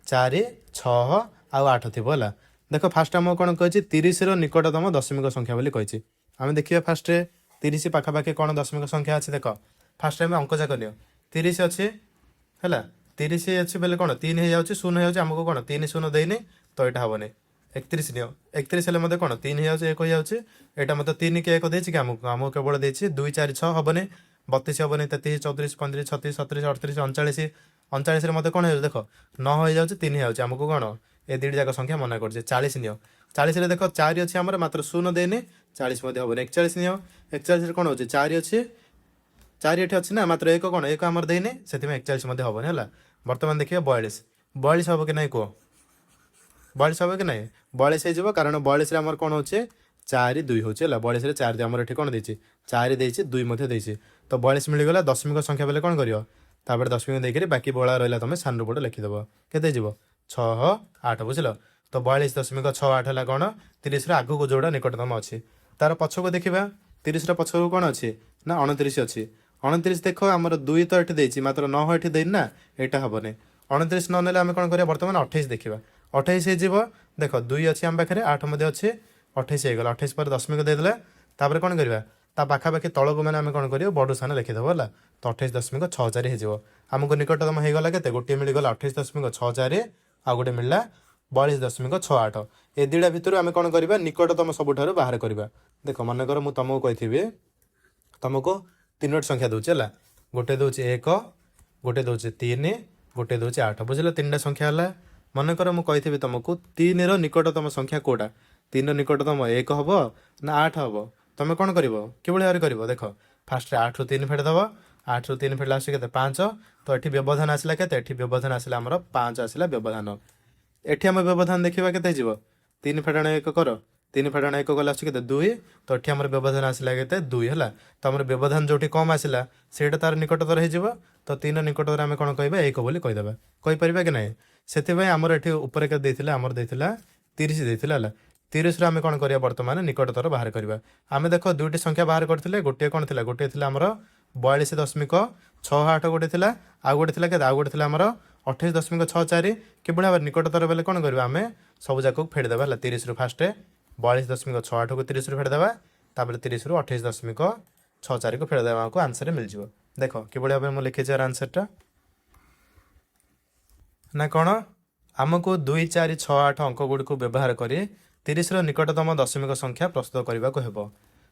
4 6 आउ 8 थी है देख फास्ट आम कौन कही 30 निकटतम दशमिक संख्या बोली कही आम देखिए फास्ट 30 पाखापाखि कौन दशमिक संख्या अच्छी देख फास्ट आम अंक जाक लियो 30 अच्छी है 30 अच्छी बोले कौन 3 हो शून्य होमको कौन 3 शून्य देनी तो यहाँ हेनी 31 नियो 31 हेल्ले मत कौन 3 हो 1 यहाँ मत 3 के 1 देती आमको आमको केवल देती 2 4 6 हेनी 32 हेनी 33 34 35 36 37 38 39 39 मत कौन हो देख 9 हो 3 हो आमको कौन ये दुईट जाक संख्या मना कर 40 नियो 40 देख 4 अच्छी आम मात्र शून्य देनी 40 हेनी 41 नियो 41 कौन हो 4 अच्छी 4 ये अच्छी ना मात्र 1 कौन 1 आम देनी से 41 हेनी है बर्तमान देखिए 42 42 हम कि ना कह 42 हम कि ना 42 हो कारण 42 आम कौन हो 4 2 हो 42 4 2 आम ये कौन देती 4 देती 2 देती तो 42 मिलगला दशमिक संख्या बेले कौन कर दशमिक देकर बाकी बड़ा रहा तुम सान पट लिखिदेव के 6 8 बुझल तो 42.68 है कौन 30 आग को जोड़ा निकटतम अच्छी तार पछक देखा 30 पछक कौन अच्छी ना 29 अच्छी 29 देख आमर 2 तो ये देती मात्र 9 ये देनी ना यहाँ हेनी 29 न ना आम कौन कर बर्तमान 28 देखा 28 हो देख 2 अच्छी आम पाखे 8 अच्छे 28 होगा 28 पर दशमिक देदेला तापर कौन करवा ता पाखापाखि तलक मैंने आम कौन कर बड़ सान लिखिदेव है तो 28.64 हो आमको निकटतम होगा के गोटे मिलगला 28.64 आ गोटे मिलला 42.68 ए दुटा भितर आम कौन करवा निकटतम सबुठ बाहर करवा देख मनकर मुझे तुमको कही तुमको 3टी संख्या दूचे है गोटे दूचे 1 गोटे दूचे 3 गोटे दूचे 8 बुझल 3टा संख्या है मनकर मुझे कही तुमको 3 निकटतम संख्या कौटा 3 निकटतम 1 हम ना 8 हम तुम कौन कर भाव कर देख फास्ट 8 रू 3 फेटदेव 8 रू 3 फेटला आस 5 तो ये व्यवधान आसला के व्यवधान आसला आमर 5 आसला व्यवधान एटी आम व्यवधान देखा के 3 फेटाण 1 कर 3 फेटाण 1 गला के 2 तो ये आम व्यवधान आसला के 2 है तो आम व्यवधान जो कम आसला से तार निकटतर हो तो 3 निकटर आम कौन कह 1 बोली कहीदेवा कहीपर कि ना से आमर ये उपर के आमर देता 30 देता है 30 आम कौन करा बर्तमान निकटतर बाहर करवा आम देख 2टी संख्या बाहर करते गोटे कौन थी गोटे थी आमर 42.68 गोटे थी आउ गोटे थी आउ गोटे थी आमर 28.64 कि भाव निकटतर बेले कौन करवा आम सब जाक फेटदेवा 30 रू फास्ट 42.68 को 30 रू फेटदेवा तापर 30 रू 28.64 को फेटदेवा को आंसर मिल जाए देख कि भाव में लिखी यार आंसरटा ना कौन आमको 2 4 6 8 अंक गुड़ी को व्यवहार कर 30 निकटतम दशमिक संख्या प्रस्तुत करने को हेब।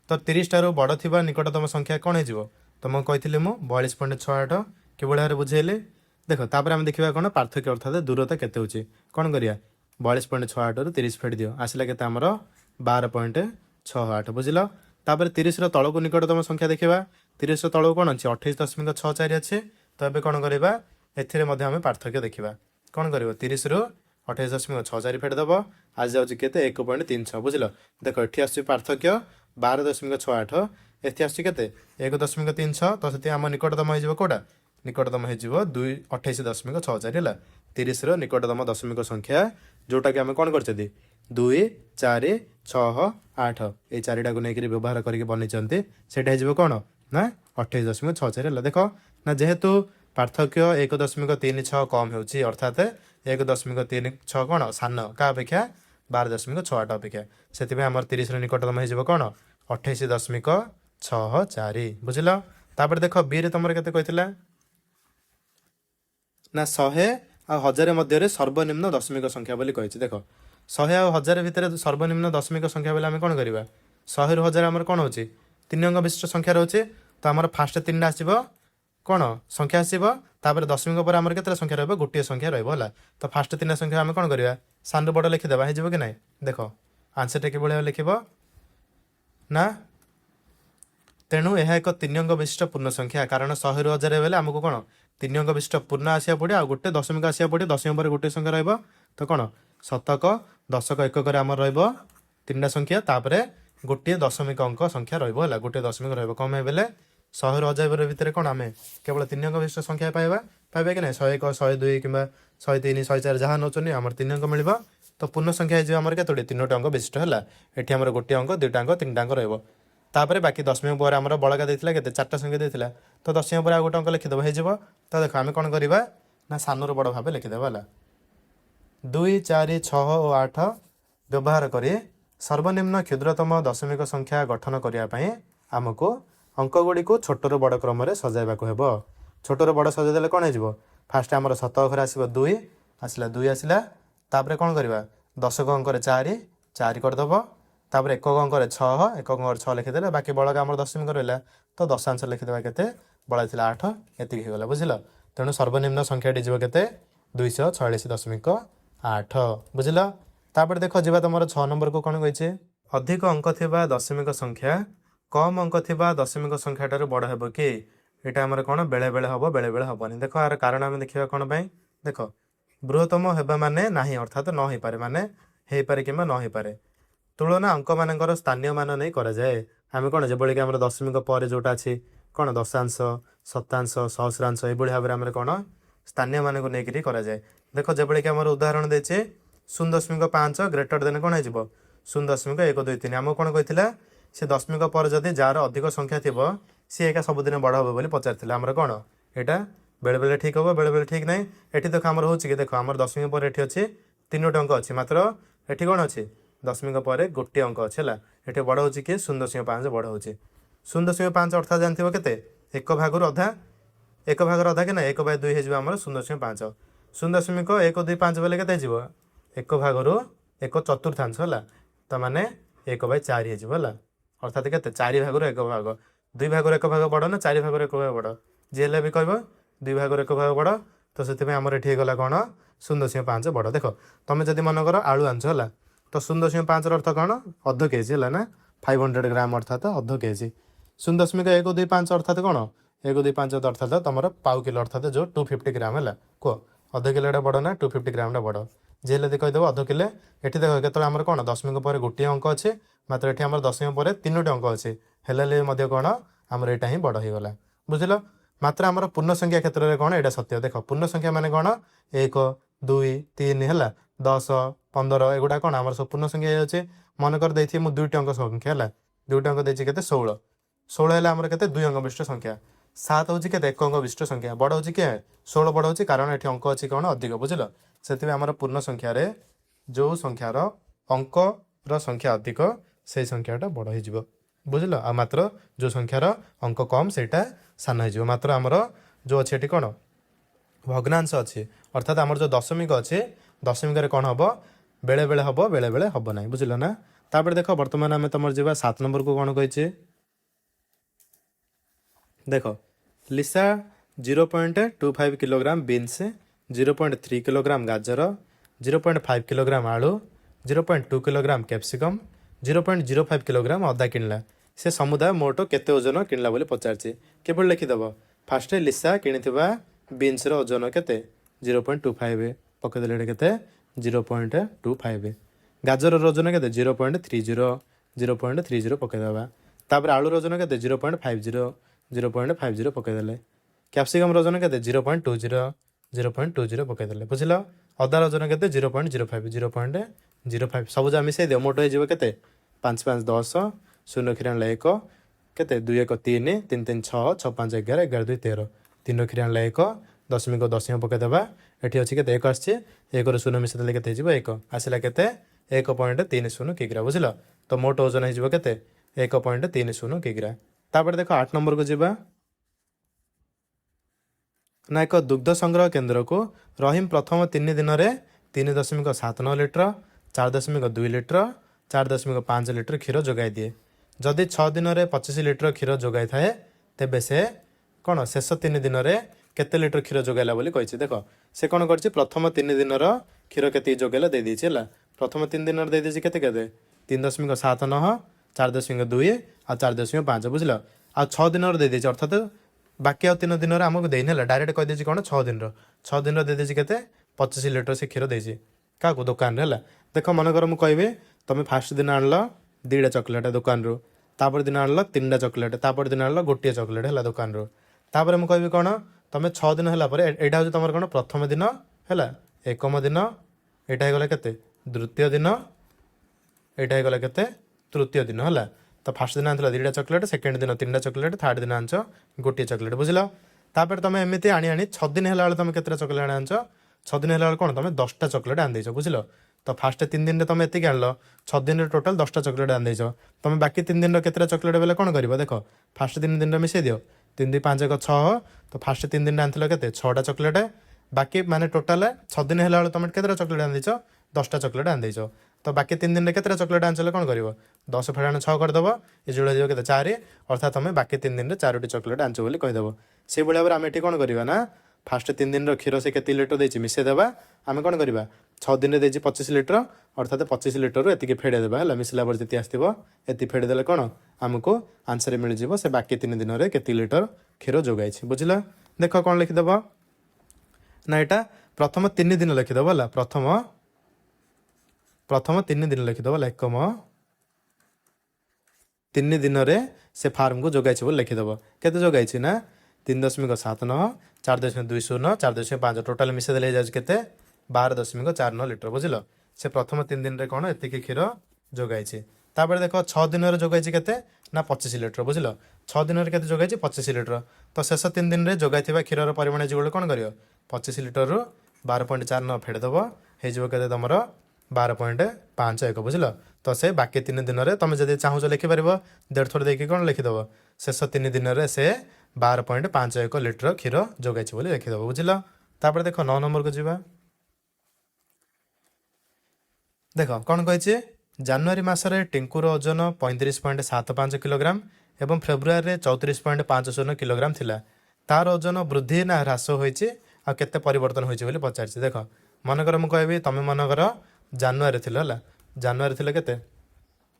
तो 30 ठार बड़ थी निकटतम संख्या कौन हो तुमको कही मु 42.68 कि भाव बुझेले। देख तापर आम देखा कौन पार्थक्य अर्थात दूरता केते होची कौन करिया 42.68 रु 30 फेट दियो आसला केते आमर 12.68 बुझिल। तापर 30 तल को निकटतम संख्या देखा 30 तल कौन अच्छे 28.64 अच्छे। तो ये कौन करवा एमें पार्थक्य देखा कौन कर 30 रु 28.64 फेट दब आज जाऊँगी केते 1.36 बुझिल। देख ये आस पार्थक्य 12.68 एति आस 1.36 तो से आम निकटतम हो कौटा निकटतम हो 28.64 है 30 निकटतम दशमिक संख्या जोटा कि आम कौन कर 2 4 6 8 ये चारिटा को लेकर व्यवहार करके बनई से कौन ना 28.64 है। देख ना जेहेतु पार्थक्य 1.36 कम हो अर्थात 1.36 कौन सान क्या अपेक्षा 12.68 अपेक्षा से आम 30 निकटतम हो कौन 28.64 बुझिल। तापर देख बी रे तुम के ना 100 आ 1000 मध्य सर्वनिम्न दशमिक संख्या बोली कही। देख 100 आ 1000 भितर सर्वनिम्न दशमिक संख्या बोले आम कौन करवा 100 रु 1000 आम कौन हो 3 अंक विशिष्ट संख्या रोचे। तो आम फास्ट 3टा आसब कौन संख्या आसब तापर दशमिक पर आम के संख्या रहा गोटे संख्या रहा। तो फास्ट 3टा संख्या आम कौन करवा सान रु बड़ लिखिदेवा हो कि ना। देख आंसर टा कि लिख ना तेणु यह एक 3 अंक विशिष्ट पूर्ण संख्या कारण 100 रु 1000 बेले आमको कौन 3 अंक विशिष्ट पूर्ण आसा पड़े आ गोटे दशमिक आसा पड़े दशमिक पर गोटे संख्या रहा। तो कौन शतक दशक एकक आम रा संख्या तापर गोटे दशमिक अंक संख्या रहा गोटे दशमिक रहा बेले 100 रु 1000 भितर कौन आम केवल 3 अंक विशिष्ट संख्या पाइबा कि ना 101 102 कि 103 104 जहाँ नौचनी आम 3 अंक मिल। तो पूर्ण संख्या होमर के 3टा अंक विशिष्ट है ये आम गोटे अंक 2टा अंक 3टा अंक रहा। तापर बाकी दशमिक पर आम बड़का देता के 4टा संख्या देता तो दशमिक पर आ गोटे अंक लिखिदेव हो। तो देख आम कौन करवा ना सान रु बड़ भाव लिखिदेव है 2 4 6 और 8 व्यवहार कर सर्वनिम्न क्षुद्रतम दशमिक संख्या गठन करने आमको अंक गुड़ी को छोट रु बड़ क्रम सजाइबा हेब। छोट रु बड़ सजाइदे कौन हो फास्ट आम शत अक्षर आसो 2 आसला 2 आसला तापर कौन करवा दशक अंक 4 4 करदेव तापर एकक अंक 6 एकक अंक 6 लिखिदे बाकी बड़का आम दशमिक रहा। तो दशांश लिखिदेवा के बड़ा 8 एति होगा बुझिल। तेणु सर्वनिम्न संख्याटी जीव के 246.8 बुझिल। तापर देख जा तुम 6 नंबर को कौन कही अधिक अंक थिबा दशमिक संख्या कम अंक थिबा दशमिक संख्या ठार बड़ हेब कि यहाँ आम कौन बेले बेले हम बेले बेले हेनी। देख यार कारण आम देखा कौन देख बृहत्तम हेबा माने नाही अर्थात न हो पारे माने हो पारे कि न हो पारे तुलना अंक मान स्थानीय मान नहीं कराए आम कौन जो कि आम दशमिक पर जोटा अच्छी कौन दशांश शतांश सहस्रांश ये भाव में कौन स्थानीय मान को लेकर कराए। देख जो कि आम उदाहरण देचे 0.5 ग्रेटर देन कौन हो 0.123 आम कौन कही से दशमिक पर जदि जार अधिक संख्या थी सी एका सबुदिन बड़ हम बोली पचार आमर कौन यहाँ बेले बेले ठीक हम बेले बेले ठीक ना। ये देख आमर हो देख आम दशमिक पर ये अच्छे 3टा अंक अच्छी मात्र ये कौन अच्छी दशमिक पर गोटे अंक अच्छे है ये बड़ हो किए 0.5 बड़ हो 0.5 अर्थात जानते के एक भाग अधा एक भाग अधा कि ना 1/2 हो 0.5 0.125 बेले के 1 भाग 1 चतुर्थांश है तो माने 1/4 हो अर्थात के 4 भाग 1 भाग 2 भाग 1 भाग बड़ ना 4 भाग 1 भाग बड़ जी है भी कह 2 भाग 1 भाग बड़। तो से आमर ये गला कौन 0.5 बड़। देख तुम जब मनकर आलू आंच है तो 0.5 अर्थ कौन अध केजी है ना 500 ग्राम अर्थात अध केजी 0.125 अर्थात कौन 125 अर्थात तुम पाव किलो अर्थात जो 250 ग्राम है कह अध किलोटा बड़ ना 250 ग्रामटा बड़ जी है कहीदेव अध किलो। ये देख के आम कौन दशमिक पर गोटे अंक अच्छे मात्र ये आम दशमिक पर 3टा अंक अच्छे हेल्ले कौन आमर यहाँ हिं बड़ होगा बुझल। मात्र आमर पूर्ण संख्या क्षेत्र में कौन यहाँ सत्य देख पूर्ण संख्या मान कौन 1 2 3 है 10 15 एगुड़ा कौन आम सब पूर्ण संख्या अच्छे मनकर देखिए मुझे 2टी अंक संख्या है 2टी अंक देती के 16 16 है आमर के 2 अंक विशिष्ट संख्या 7 हूँ के 1 अंक विशिष्ट संख्या बड़ हो 16 बड़ हो कारण ये अंक अच्छी कौन अधिक बुझल। से आम पूर्ण संख्यार जो संख्यार अंकर संख्या अधिक से संख्याटा बड़ हो बुझल आ मात्र जो संख्यार अंक कम से सान हो मात्र आमर जो अच्छे कौन भग्नांश अच्छे अर्थात आमर जो दशमिक अच्छे दशमिक कौन हम बेले बेले हम बेले बेले हम ना बुझल ना। तापर देख बर्तमान आम तुम जा 7 नंबर को कौन कही देख लिसा 0.25 किलोग्राम बीन्स 0.3 किलोग्राम गाजर 0.5 किलोग्राम आलू 0.2 किलोग्राम कैप्सिकम 0.05 किलोग्राम अदा किणला से समुदाय मोट केते ओजन किणला बोली पचारछि केवल लिखिदेव फास्ट लिसा किणिथिबा बीन्स रो ओजन केते 0.25 पकईदेले केते 0.25 गाजर ओजन केते 0.30 0.30 पकईदेवा तापर आलू ओजन केते 0.50 0.50 पकईदेले कैप्सिकम ओजन केते 0.20 0.20 पकईदेले बुझिल अदा ओजन केते 0.05 0.05 सब जा मिसई दियो मोट हो केते 5 5 10 0 खिराण 1 केते 2 1 3 3 3 6 6 5 11 11 2 13 3 खिराण 1 दशमिक दशमिक पकईदेवा एठी अछि केते 1 आछि 1 रो 0 मिसई देले केते हिजबो 1 आसिला केते 1.30 किग्रा बुझिल तो मोट ओजन हिजबो केते 1.30 किग्रा। तापर देखो 8 नंबर को जिबा ना एक दुग्ध संग्रह केन्द्र को रहीम प्रथम 3 दिन में 3.79 लिटर 4.2 लिटर 4.5 लिटर क्षीर जोगाई दिए जदि 6 दिन में 25 लिटर क्षीर जोगाई थाए तेबे से कौन शेष 3 दिन में केते लिटर क्षीर जोगाइला बोली कही देख से कौन कर प्रथम 3 दिन क्षीर के जोगाइला दे देछि है प्रथम 3 दिन दे देछि केते केते 3.79 4.2 आ 4.5 बुझल आ 6 दिन दे देछि अर्थात बाकी आ 3 दिन आमको देना डायरेक्ट कह देछि कौन 6 दिन 6 दिन दे देछि केते 25 लिटर से क्षीर देछि क्या दुकान है देख मनकर मुझे कहबी तुम फास्ट दिन आनल 2टा चॉकलेट दुकान रू तापर दिन आनल 3टा चॉकलेट तापर दिन आनल गोटे चॉकलेट है दुकान रू तापर मुझे कहबी कौन तुम 6 दिन है यहाँ हूँ तुम कौन प्रथम दिन है एकम दिन यहाँ होगा केते द्वितीय दिन यहाँ होगा केते तृतीय दिन है तो फास्ट दिन आनल 2टा चॉकलेट सेकेंड दिन 3टा चॉकलेट थर्ड दिन आनच गोटे चॉकलेट बुझल तापर तुम एमती आनी 6 दिन है तुम केतटा चॉकलेट आनच 6 दिन है कौन तुम 10टा चॉकलेट आन देछ बुझल तो फास्ट 3 दिन तुम एति आनल 6 दिन टोटाल 10टा चॉकलेट आन देछ तुम बाकी 3 दिन केतटा चॉकलेट बेले कौन कर देख फास्ट 3 दिन मिसई दियो 3 2 5 1 6 तो फास्ट 3 दिन आनथिल केते 6टा चॉकलेट बाकी माने टोटाल 6 दिन है तुम केतटा चॉकलेट आन देछ 10टा चॉकलेट आन देछ तो बाकी 3 दिन केतटा चॉकलेट आनचले कौन कर 10 फेड़ाण 6 करदेव ये जोड़ा जो केते 4 अर्थात तुम बाकी 3 दिन 4टी चॉकलेट आनच बोली कहीदेव से भाई भाव आम ये कौन करवा ना फास्ट 3 दिन क्षीर से केते लिटर देछि मिसई देबा आम कौन करवा 6 दिन देछि 25 लिटर अर्थात 25 लिटर एति फेड़े देबा है मिसला पर जी आसो एति फेड़े देले कौन आमको आंसर मिल जाव से बाकी 3 दिन में केते लिटर क्षीर जोगाई बुझल देख कौन लिखिदेव ना यहाँ प्रथम 3 दिन लिखिदेव है प्रथम 3 दिन लिखिदेव एकम 3 दिन में से फार्म को जोगाई बोली लिखिदेव केते जोगाई ना 3.79 4.20 4.5 टोटाल मिसई देले जाउछ केते 12.49 लिटर बुझल से प्रथम 3 दिन रे कौन एति क्षीर जोगाई तापर देख 6 दिन जोगाई केते ना 25 लिटर बुझल 6 दिन केते जोगाई 25 लिटर तो शेष 3 दिन रे जोगाई क्षीर परिमाण जो कौन कर 25 लिटर रु 12.49 फेड़देव हो केते तुम 12.51 बुझल तो से बाकी 3 दिन में तुम जब चाहूच लिखिपार 1.5 थोड़ी देखिए कौन लिखिदेव शेष 3 दिन में से 12.51 लिटर क्षीर जोगाई बोली लिखिदेव बुझल तापर देख 9 नंबर को जीवा देख कौन कही जनवरी मसरे टिंकुर ओजन 35.75 किलोग्राम एवं फेब्रुआरी 34.50 किलोग्राम थिला तार ओजन वृद्धि ना ह्रास होइछि आ केते परिवर्तन होइछि बोली पचारछि देख मनकर मु कहबी तुम मनकर जनवरी थिला हला जनवरी थिला केते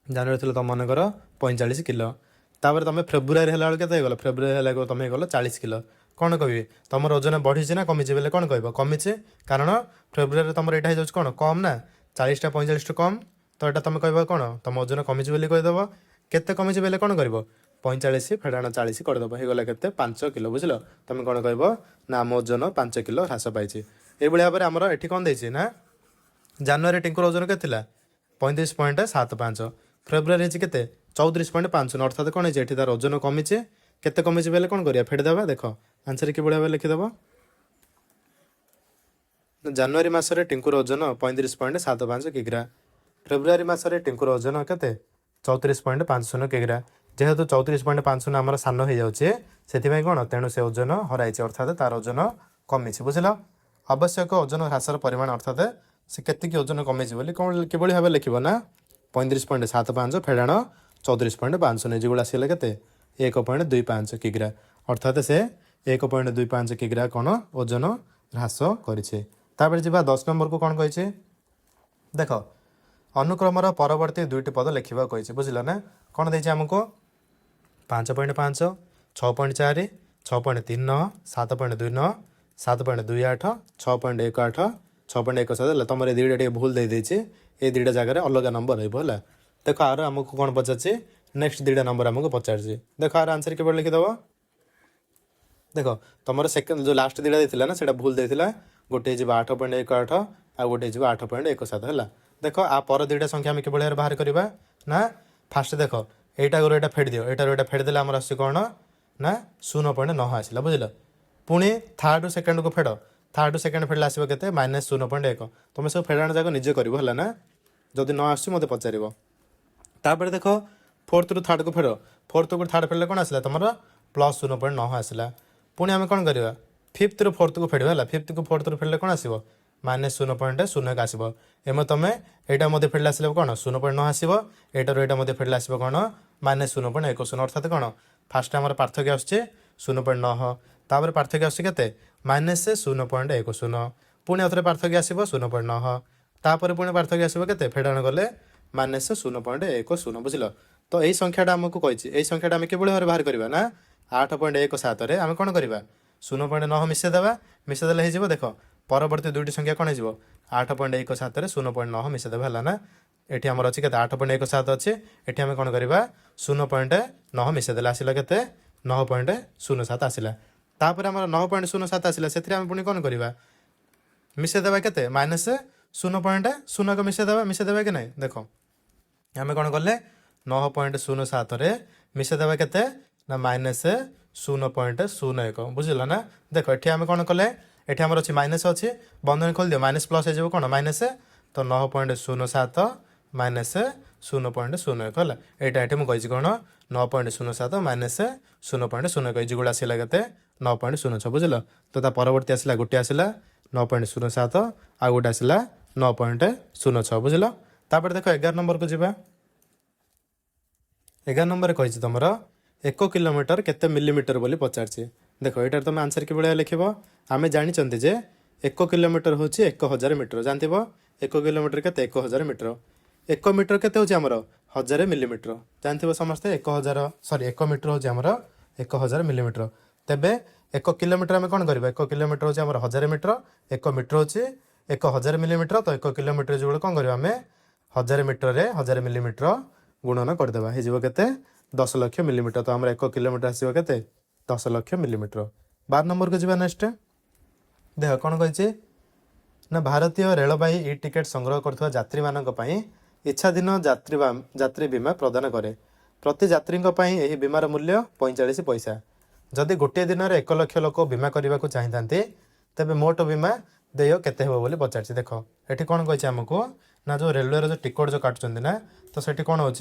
जनवरी थिला तुम मनकर 45 किलो तापर तुम फेब्रुआरी हला केते गलो फेब्रुआरी हला तुम गलो 40 किलो कौन कहबी तुम ओजन बढ़ी ना कमी बोले कौन कह कमी कारण फेब्रुआरी तुम यहाँ हो कौन कम ना 40 टा 45 कम तो यहाँ तुम कह कौन तुम ओजन कमी बोली कहीदेव केते कमी बोले कौन कर 45 फेड़ाण 40 करदेव होगा केते 5 किलो बुझल तुम कौन कह ना आम ओजन 5 किलो ह्रास पाई ये भाव में आमर ये कौन देछि ना जनवरी टिंकुर ओजन के 35.75 फेब्रुआरी के 34.59 अर्थात कौन है तार ओजन कमी केते कमी बोले कौन करिया फेड़देवा देख आंसर कि भाव लिखिदेव जनवरी मसरे टिंकुर ओजन 35.75 किग्रा फेब्रुआरी मसरे टिंकुर ओजन केते 34.50 किग्रा जेहेतु 34.50 आमर सान हो जाए से कौन तेणु से ओजन हराई अर्थात तार ओजन कमी बुझल आवश्यक ओजन ह्रासर परिमाण अर्थात से केतिकी ओजन कमेछि बोली किभଳି भाबे लिखिबो ना 35.75 फेडाण 34.5 नेजिगुला आसिले केते 1.25 किग्रा अर्थात से 1.25 किग्रा कौन ओजन ह्रास करिछे। तापर जिबा 10 नंबर को कौन कहिछे देख अनुक्रमर परवर्ती दुईटी पद लिखा कही बुझल ना कौन देखे आमको 5.5 6.4 6.39 7.29 7.28 6.18 6.17 तुम ये दुईटा टे भूल देदेचे ये दुईटा जगह अलग नंबर है देख आर आमको कौन पचार नेक्स्ट दुईटा नंबर आमको पचार देख आर आंसर के लिखिदेव देख तुम सेकेंड जो लास्ट दुईटा देता ना से भूल देता गोटे जी 8.18 आ गोटे जी 8.17 है देख आ पर दुईटा संख्या आम कि बाहर करवा ना फास्ट देख एटा गो एटा फेड़ दियो एटा एटा फेड़ देला आस कौन ना 0.9 आसला बुझल पुणी थर्ड रु सेकेंड को फेड़ थर्ड रु सेकेंड फेड़े आसो के -0.1 तुम सब फेड़ाण जाक निजे कर ना जदि न आस मत पचार तापर देख फोर्थ रु थर्ड को फेड़ फोर्थ को थर्ड फेड़े कौन आसला तुम +0.9 आसला पुणी आम कौन करवा फिफ्थ रु फोर्थ को फेड़ फिफ्थ को फोर्थ रु फेड़े कौन आसो -0.01 आसो एम तुम यहाँ मध्य फेड़े आसले कौन 0.9 आसो एटार यहाँ मध्य फेड़े आसो कौन -0.10 अर्थात कौन फास्ट आम पार्थक्य आसुचे 0.9 तापर पार्थक्य आसुचे -0.10 पुणी आउे पार्थक्य आसो 0.9 तापर पुणी पार्थक्य आसो के फेड़ाण गले -0.10 बुझल तो यही संख्याटा आमको कही यही संख्याटा आम किभଳି भाବରେ बाहर करवा ना 8.17 आम कौन करवा 0.9 मिसेदेवा मिसेदेले हो देख परवर्ती दुईटी संख्या कौन हो 8.17 0.9 मिसेदेवा है ना ये आम अच्छी के 8.17 अच्छे ये आम कौन करवा 0.9 मिसेदेले आसला के 9.07 आसला तापर आम 9.07 आसला से पुणी कौन करवा मिसेदेवा के -0.0 को मिसेदेवा कि नहीं देख आम कौन कले 9.07 मिसेदेवा के -0.01 बुझल ना देख ये आम कौन कले ये आम अच्छी माइनस अच्छी बंधन खोल दियो माइनस प्लस हो कौन माइनस तो 9.07 -0.01 है यहाँ ये मुझे कौन 9.07 -0.01 इजुगुड़ा आसला के 9.06 बुझल तो परवर्ती आसला गोटे आसला 9.07 आ गोटे आसला 9.06 बुझल तापर देख 11 नंबर को जीवा 11 नंबर कही तुम 1 किलोमीटर केते मिलीमीटर बोली पचार देख ये तुम आंसर कि लिख आम जानी जे 1 किलोमीटर हूँ 1000 मीटर जानते 1 किलोमीटर के 1000 मीटर 1 मीटर के आमर 1000 मिलीमीटर जानते समस्ते 1 मीटर हूँ आमर 1000 मिलीमीटर तेबे 1 किलोमीटर आम कौन करवा 1 किलोमीटर हूँ आमर 1000 मीटर 1 मीटर हूँ 1000 मिलीमीटर तो 1 किलोमीटर जो कौन करवा आम 1000 मीटर 1000 मिलीमीटर गुणन करदेवा हो के 10 लाख मिलीमीटर तो आम 1 किलोमीटर आसो के 10 लाख मिलीमीटर 12 नंबर को जी नेक्स्ट देख कौन कही ना भारतीय रेलबाई ई टिकेट संग्रह कर यात्री मानी इच्छाधीन यात्री बीमा प्रदान करे प्रति यात्री यह बीमार मूल्य 45 पैसा जदि गोटे दिन में 1 लाख लोक बीमा करने को चाहते तेज मोट बीमा देय केते हो बोली पचार देख ये कौन कही आमको ना जो रेलवे जो टिकट जो काटुं ना तो सेठी कौन हो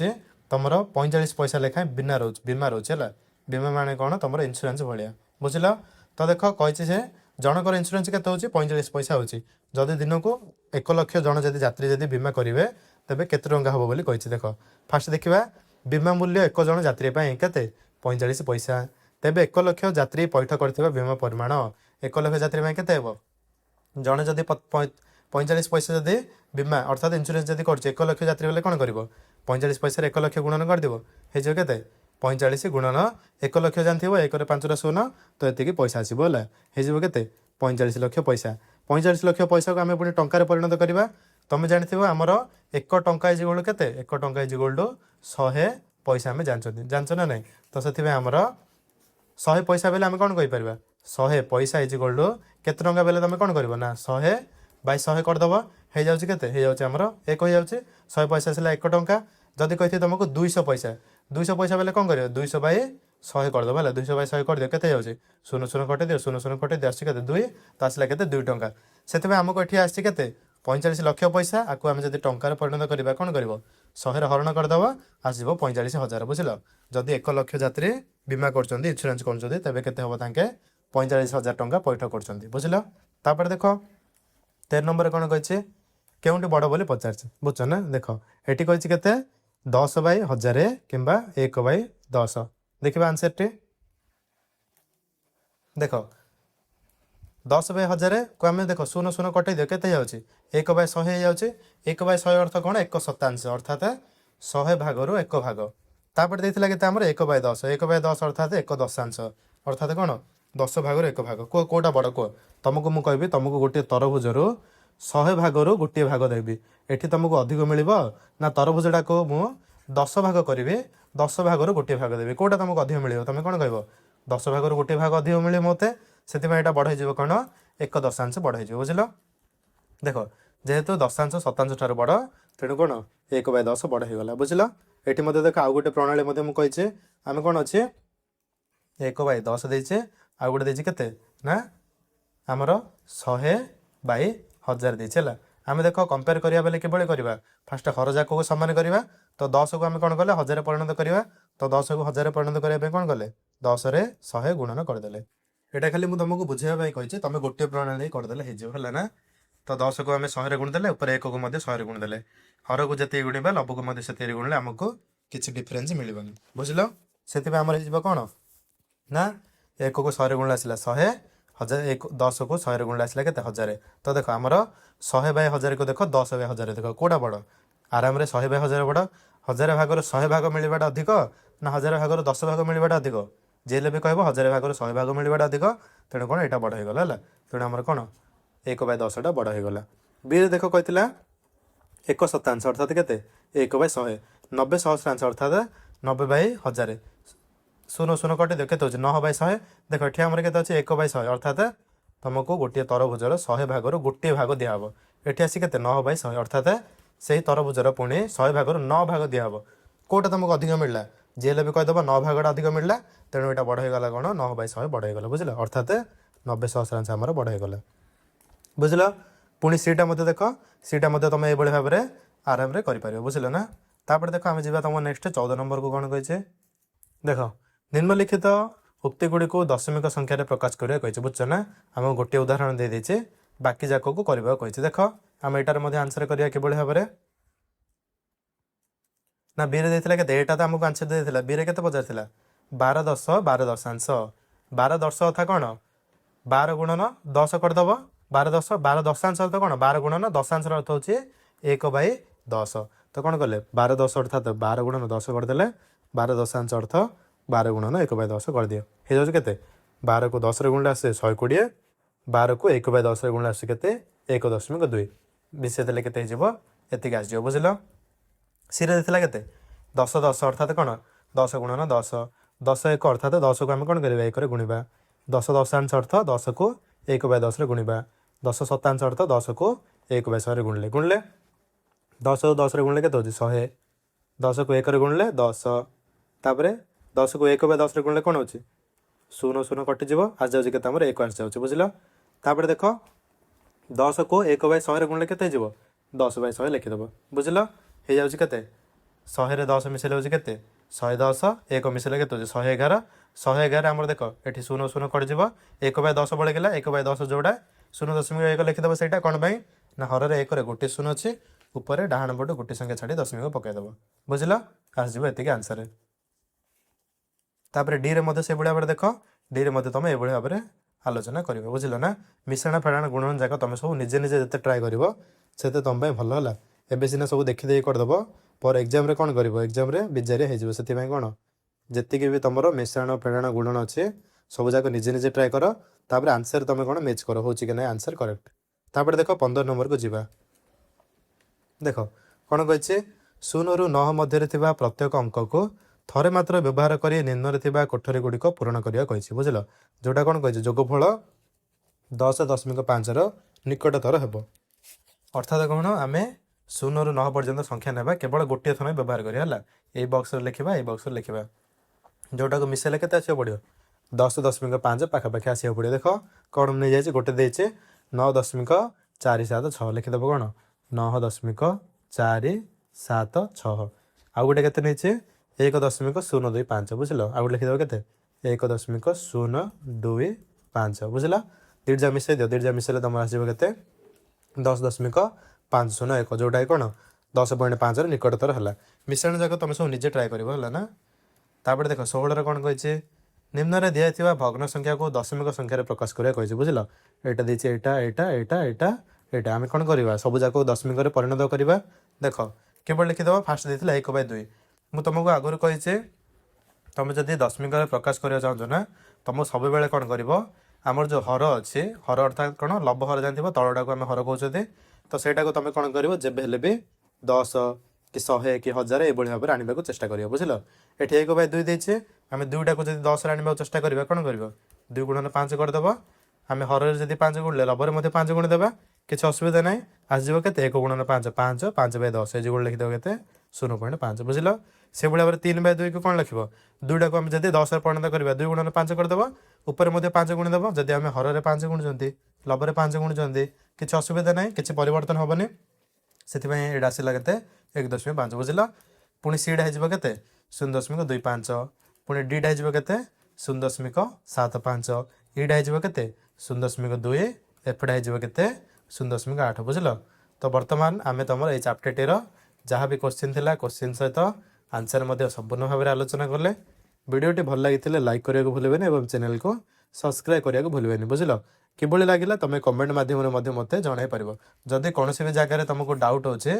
तुम 45 पैसा लेखाएं बीमा रोचे है बीमा माने कौन तुम इन्शुरांस भाया बुझल तो देख कही से जनकर इन्शुरांस के 45 पैसा हो जदि दिन को 1 लाख जन जदि यात्री जदि बीमा करेंगे तेज के हम बोली कही देख फास्ट देखा बीमा मूल्य 1 जन यात्री के 45 पैसा तेज 1 लाख यात्री पैठ कर बीमा परिमाण 1 लाख यात्री के जड़े जदि 45 पैसा जदि बीमा अर्थात इन्शुरांस जदि कर 1 लाख यात्री बेले कौन कर 45 पैसा 1 लाख गुणन करदेव हो के 45 गुणन 1 लाख जानते 1 5 शून्य तो ये पैसा आसो है के 45 लाख पैसा 45 लाख पैसा को आम पुणी टंकार परिणत करवा तुम जानते आमर 1 टंका इज गोल्ड के 1 टंका इज गोल्ड 100 पैसा आम जानच ना नहीं तो से आमर 100 पैसा बेले आम कौन कहीपर 100 पैसा इज गोल्ड केते टंका बेले तुम कौन कर ना 100 बाय 100 करदेव हो जाऊँगी आमर 1 हो जाऊँगी 100 पैसा आसला 1 टंका जदि कही तुमको 200 पैसा बेले कौन कर 200 बाय 100 करदेव है 200 बाय 100 कर दियो के जाऊँगी 0 कटे दियो 0 कटे दियो आस 2 तो आसला के 2 टंका से आमको ये आसी के 45 लाख पैसा आपको आम जब टंकार परिणत करवा कौन कर 100 हरण करदेव आसो 45,000 बुझल जदि 1 लाख यात्री बीमा कर इन्शुरांस कर तेज के 45,000 टंका पैठ कर बुझल तापर देख 13 नंबर कौन कही କେଉଁଠି ବଡ଼ ବୋଲି ପଚାରିଛି ବୁଝୁଛ ନା। ଦେଖ ଏଠି କହିଛି କେତେ 10/1000 କିମ୍ବା 1/10। ଦେଖିବା ଆନ୍ସରଟି। ଦେଖ 10/1000କୁ ଆମେ ଦେଖ 0 କଟେଇ ଦିଅ କେତେ ହେଇଯାଉଛି 1/100 ହେଇଯାଉଛି। 1/100 ଅର୍ଥ କ'ଣ 1/100 ଅର୍ଥାତ୍ 100 ଭାଗରୁ 1 ଭାଗ। ତାପରେ ଦେଇଥିଲା କେତେ ଆମର 1/10। 1/10 ଅର୍ଥାତ୍ 1/10 ଅର୍ଥାତ୍ କ'ଣ 10 ଭାଗରୁ 1 ଭାଗ। କୁହ କେଉଁଟା ବଡ଼ କୁହ। ତୁମକୁ ମୁଁ କହିବି ତୁମକୁ ଗୋଟିଏ ତରଭୁଜରୁ 100 ଭାଗରୁ ଗୋଟିଏ ଭାଗ ଦେବି। ଏଠି ତୁମକୁ ଅଧିକ ମିଳିବ ନା ତରଭୁଜଟାକୁ ମୁଁ 10 ଭାଗ କରିବି 10 ଭାଗରୁ ଗୋଟିଏ ଭାଗ ଦେବି। କେଉଁଟା ତୁମକୁ ଅଧିକ ମିଳିବ ତୁମେ କ'ଣ କହିବ 10 ଭାଗରୁ ଗୋଟିଏ ଭାଗ ଅଧିକ ମିଳିବ ମୋତେ। ସେଥିପାଇଁ ଏଇଟା ବଡ଼ ହେଇଯିବ କ'ଣ 1/10 ବଡ଼ ହେଇଯିବ ବୁଝିଲ। ଦେଖ ଯେହେତୁ 10 ଶତାଂଶ ଠାରୁ ବଡ଼ ତେଣୁ କ'ଣ 1/10 ବଡ଼ ହେଇଗଲା ବୁଝିଲ। ଏଠି ମଧ୍ୟ ଦେଖ ଆଉ ଗୋଟେ ପ୍ରଣାଳୀ ମଧ୍ୟ ମୁଁ କହିଛି। ଆମେ କ'ଣ ଅଛି 1/10 ଦେଇଛେ ଆଉ ଗୋଟେ ଦେଇଛି କେତେ ନା ଆମର 100/1000 ଦେଇଛେ ହେଲା। ଆମେ ଦେଖ କମ୍ପେୟାର କରିବା ବେଲେ କିଭଳି କରିବା ଫାଷ୍ଟ ହରଯାକକୁ ସମାନ କରିବା। ତ 10କୁ ଆମେ କ'ଣ କଲେ 1000 ପରିଣତ କରିବା। ତ 10କୁ 1000 ପରିଣତ କରିବା ପାଇଁ କ'ଣ କଲେ 10ରେ 100 ଗୁଣନ କରିଦେଲେ। ଏଇଟା ଖାଲି ମୁଁ ତୁମକୁ ବୁଝେଇବା ପାଇଁ କହିଛି। ତୁମେ ଗୋଟିଏ ପ୍ରଣାଳୀ କରିଦେଲେ ହେଇଯିବ ହେଲା ନା। ତ 10କୁ ଆମେ 100ରେ ଗୁଣିଦେଲେ ଉପରେ 1କୁ ମଧ୍ୟ 100ରେ ଗୁଣିଦେଲେ। ହରକୁ ଯେତିକି ଗୁଣିବା ଲବକୁ ମଧ୍ୟ ସେତିକି ଗୁଣିଲେ ଆମକୁ କିଛି ଡିଫରେନ୍ସ ମିଳିବନି ବୁଝିଲ। ସେଥିପାଇଁ ଆମର ହେଇଯିବ କ'ଣ ନା 1କୁ 100ରେ ଗୁଣିଲେ ଆସିଲା 100 10କୁ 100ରେ ଗୁଣିଲେ ଆସିଲା କେତେ 1000। ତ ଦେଖ ଆମର 100/1000କୁ ଦେଖ 10/1000 ଦେଖ କେଉଁଟା ବଡ଼ ଆରାମରେ 100/1000 ବଡ଼। 1000 ଭାଗରୁ 100 ଭାଗ ମିଳିବାଟା ଅଧିକ ନା 1000 ଭାଗରୁ 10 ଭାଗ ମିଳିବାଟା ଅଧିକ। ଯିଏ ହେଲେ ବି କହିବ 1000 ଭାଗରୁ 100 ଭାଗ ମିଳିବାଟା ଅଧିକ। ତେଣୁ କ'ଣ ଏଇଟା ବଡ଼ ହେଇଗଲା ହେଲା। ତେଣୁ ଆମର କ'ଣ 1/10ଟା ବଡ଼ ହେଇଗଲା। ବିରେ ଦେଖ କହିଥିଲା 1 ଶତାଂଶ ଅର୍ଥାତ୍ କେତେ 1/100। 90 ସହସ୍ରାଂଶ ଅର୍ଥାତ୍ 90/1000। 0 କଟିଦିଅ କେତେ ହେଉଛି 9/100। ଦେଖ ଏଠି ଆମର କେତେ ଅଛି 1/100 ଅର୍ଥାତ୍ ତୁମକୁ ଗୋଟିଏ ତରଭୁଜର 100 ଭାଗରୁ ଗୋଟିଏ ଭାଗ ଦିଆହେବ। ଏଠି ଆସି କେତେ 9/100 ଅର୍ଥାତ୍ ସେଇ ତରଭୁଜର ପୁଣି 100 ଭାଗରୁ 9 ଭାଗ ଦିଆହେବ। କେଉଁଟା ତୁମକୁ ଅଧିକ ମିଳିଲା ଯିଏ ହେଲେ ବି କହିଦେବ 9 ଭାଗଟା ଅଧିକ ମିଳିଲା। ତେଣୁ ଏଇଟା ବଡ଼ ହେଇଗଲା କ'ଣ 9/100 ବଡ଼ ହେଇଗଲା ବୁଝିଲ। ଅର୍ଥାତ୍ 90 ସହସ୍ରାଂଶ ଆମର ବଡ଼ ହେଇଗଲା ବୁଝିଲ। ପୁଣି ସେଇଟା ମଧ୍ୟ ଦେଖ ସେଇଟା ମଧ୍ୟ ତୁମେ ଏଇଭଳି ଭାବରେ ଆରାମରେ କରିପାରିବ ବୁଝିଲ ନା। ତାପରେ ଦେଖ ଆମେ ଯିବା ତୁମ ନେକ୍ସଟ 14 ନମ୍ବରକୁ କ'ଣ କହିଛେ। ଦେଖ ନିମ୍ନଲିଖିତ ଉକ୍ତିଗୁଡ଼ିକୁ ଦଶମିକ ସଂଖ୍ୟାରେ ପ୍ରକାଶ କରିବା କହିଛି ବୁଝୁଛ ନା। ଆମକୁ ଗୋଟିଏ ଉଦାହରଣ ଦେଇଦେଇଛି ବାକି ଯାକକୁ କରିବାକୁ କହିଛି। ଦେଖ ଆମେ ଏଇଟାର ମଧ୍ୟ ଆନ୍ସର କରିବା କିଭଳି ଭାବରେ ନା ବିରେ ଦେଇଥିଲା କେତେ ଏଇଟା ତ ଆମକୁ ଆନ୍ସର ଦେଇଥିଲା। ବିରେ କେତେ ପଚାରିଥିଲା 12 10 12 ଦଶାଂଶ। 12 10 ଅର୍ଥ କ'ଣ 12 ଗୁଣନ 10 କରିଦେବ 12 10 12 ଦଶାଂଶ ଅର୍ଥ କ'ଣ 12 ଗୁଣନ ଦଶାଂଶର ଅର୍ଥ ହେଉଛି 1/10। ତ କ'ଣ କଲେ 12 10 ଅର୍ଥାତ୍ 12 ଗୁଣନ 10 କରିଦେଲେ 12 ଦଶାଂଶ ଅର୍ଥ 12 ଗୁଣନ 1/10 କରିଦିଅ। ହେଇଯାଉଛି କେତେ 12କୁ 10ରେ ଗୁଣିଲେ ଆସେ 120। 12କୁ 1/10ରେ ଗୁଣିଲେ ଆସେ କେତେ 1.2 ମିଶାଇ ଦେଲେ କେତେ ହେଇଯିବ ଏତିକି ଆସିଯିବ ବୁଝିଲ। ସିରେ ଦେଇଥିଲା କେତେ 10 10 ଅର୍ଥାତ୍ କ'ଣ 10 ଗୁଣନ 10। 10 1 ଅର୍ଥାତ୍ 10କୁ ଆମେ କ'ଣ କରିବା 1ରେ ଗୁଣିବା। 10 ଦଶାଂଶ ଅର୍ଥ 10କୁ 1/10ରେ ଗୁଣିବା। 10 ଶତାଂଶ ଅର୍ଥ 10କୁ 1/100ରେ ଗୁଣିଲେ 10କୁ 10ରେ ଗୁଣିଲେ କେତେ ହେଉଛି 100। 10କୁ 1ରେ ଗୁଣିଲେ 10। ତାପରେ 10କୁ 1/10ରେ ଗୁଣିଲେ କ'ଣ ହେଉଛି 0 କଟିଯିବ ଆସିଯାଉଛି କେତେ ଆମର 1 ଆସିଯାଉଛି ବୁଝିଲ। ତାପରେ ଦେଖ 10କୁ 1/100ରେ ଗୁଣିଲେ କେତେ ହେଇଯିବ 10/100 ଲେଖିଦେବ ବୁଝିଲ। ହେଇଯାଉଛି କେତେ 100ରେ 10 ମିଶାଇଲେ ହେଉଛି କେତେ 110। 1 ମିଶାଇଲେ କେତେ ହେଉଛି 111। 111 ଆମର ଦେଖ ଏଠି 0 କଟିଯିବ 1/10 ବଳିଗଲା 1/10 ଯେଉଁଟା 0.1 ଲେଖିଦେବ। ସେଇଟା କ'ଣ ପାଇଁ ନା ହରରେ 1ରେ ଗୋଟିଏ 0 ଅଛି ଉପରେ ଡାହାଣ ପଟୁ ଗୋଟିଏ ସଂଖ୍ୟା ଛାଡ଼ି ଦଶମିକ ପକାଇଦେବ ବୁଝିଲ। ଆସିଯିବ ଏତିକି ଆନ୍ସର। ତାପରେ ଡିରେ ମଧ୍ୟ ସେଇଭଳି ଭାବରେ ଦେଖ ଡିରେ ମଧ୍ୟ ତୁମେ ଏଇଭଳି ଭାବରେ ଆଲୋଚନା କରିବ ବୁଝିଲ ନା। ମିଶ୍ରଣ ଫେଡ଼ାଣ ଗୁଣନ ଯାକ ତୁମେ ସବୁ ନିଜେ ନିଜେ ଯେତେ ଟ୍ରାଏ କରିବ ସେତେ ତୁମ ପାଇଁ ଭଲ ହେଲା। ଏବେ ସିନା ସବୁ ଦେଖିଦେଇ କରିଦେବ ପରେ ଏକ୍ଜାମ୍ରେ କ'ଣ କରିବ ଏକ୍ଜାମ୍ରେ ବିଜାରିଆ ହେଇଯିବ। ସେଥିପାଇଁ କ'ଣ ଯେତିକି ବି ତୁମର ମିଶ୍ରଣ ଫେଡ଼ାଣ ଗୁଣନ ଅଛି ସବୁ ଯାକ ନିଜେ ନିଜେ ଟ୍ରାଏ କର। ତାପରେ ଆନ୍ସର ତୁମେ କ'ଣ ମ୍ୟାଚ୍ କର ହେଉଛି କି ନାହିଁ ଆନ୍ସର କରେକ୍ଟ। ତାପରେ ଦେଖ 15 ନମ୍ବରକୁ ଯିବା। ଦେଖ କ'ଣ କହିଛି 0ରୁ 9 ମଧ୍ୟରେ ଥିବା ପ୍ରତ୍ୟେକ ଅଙ୍କକୁ ଥରେ ମାତ୍ର ବ୍ୟବହାର କରି ନିମ୍ନରେ ଥିବା କୋଠରୀ ଗୁଡ଼ିକ ପୂରଣ କରିବା କହିଛି ବୁଝିଲ। ଯେଉଁଟା କ'ଣ କହିଛି ଯୋଗଫଳ 10.5ର ନିକଟତର ହେବ। ଅର୍ଥାତ୍ କ'ଣ ଆମେ 0ରୁ 9 ପର୍ଯ୍ୟନ୍ତ ସଂଖ୍ୟା ନେବା କେବଳ ଗୋଟିଏ ଥର ବ୍ୟବହାର କରିବା ହେଲା। ଏଇ ବକ୍ସରେ ଲେଖିବା ଏଇ ବକ୍ସରେ ଲେଖିବା ଯେଉଁଟାକୁ ମିଶାଇଲେ କେତେ ଆସିବାକୁ ପଡ଼ିବ 10.5 ପାଖାପାଖି ଆସିବାକୁ ପଡ଼ିବ। ଦେଖ କ'ଣ ନେଇଯାଇଛି ଗୋଟେ ଦେଇଛେ 9.476 ଲେଖିଦେବ କ'ଣ 9.476। ଆଉ ଗୋଟେ କେତେ ନେଇଛେ 1.025 ବୁଝିଲ। ଆଉ ଗୋଟେ ଲେଖିଦେବ କେତେ 1.025 ବୁଝିଲ। ଦୁଇଟା ମିଶାଇ ଦିଅ ଦୁଇଟା ମିଶାଇଲେ ତୁମର ଆସିଯିବ କେତେ 10.5 501 जोटा कौन 10.5 निकटतर है मिश्रण जाक तुम सब निजे ट्राए कर ना। तापर देख 16 कौन कही निम्न दिया भग्न संख्या को दशमिक संख्यार प्रकाश करा बुझल यहाँ देती यहाँ आम कौन करवा सब जाक दशमिक परिणत करवा। देख केवल लिखिदेव फास्ट देता 1/2 मुझे तुमको आगुरी कही तुम जब दशमिक प्रकाश करने चाहो ना तुम सब बेले कौन कर आमर जो हर अच्छे हर अर्थात कौन लभ हर जानते तलटा को आम हर कहते तो सहीटा को तुम कौन कर जब हेले भी 10 कि 100 कि 1000 ये भाव में आने को चेष्टा कर बुझल। ये 1/2 देचे आम 2टा को जब 10 आने चेष्टा करवा कौन कर 2 × 5 करदेव आम हर जब 5 गुणले लभर 5 गुण देवा किसी असुविधा ना आसो के 1 × 5 5 5/10 ये गुण लिखिदेव के 0.5 बुझल। से भाई भाव 3/2 को कौन लिख 2टा को आम जब 10 परिणत करवा 2 × 5 करदेव ऊपर 5 गुण देव जब आम हर 5 गुणुंट लभर 5 गुणुंट किसी असुविधा ना कि परिवर्तन हेनी से ये आसला के 1.5 बुझल। पुणी सीटा हो 0.25 पुणी डीटा हो 0.75 ईटा हो 0.2 एफटा हो 0.8 बुझल। तो बर्तमान आम तुम ये चैप्टर टीर जहाँ भी क्वेश्चन थिला क्वेश्चन सहित आंसर संपूर्ण भाव में आलोचना कले। वीडियोटी भल लगी लाइक करने को भूलें और चैनल को सब्सक्राइब करने को भूलें बुझल। किभली लगिला तुम कमेंट माध्यम मत जन पार जदि कौन भी जगह तुमको डाउट अच्छे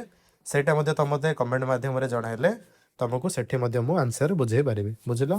सहीटा तुम कमेंट माध्यम जनइले तुमको सेठी आंसर बुझे पारि बुझल।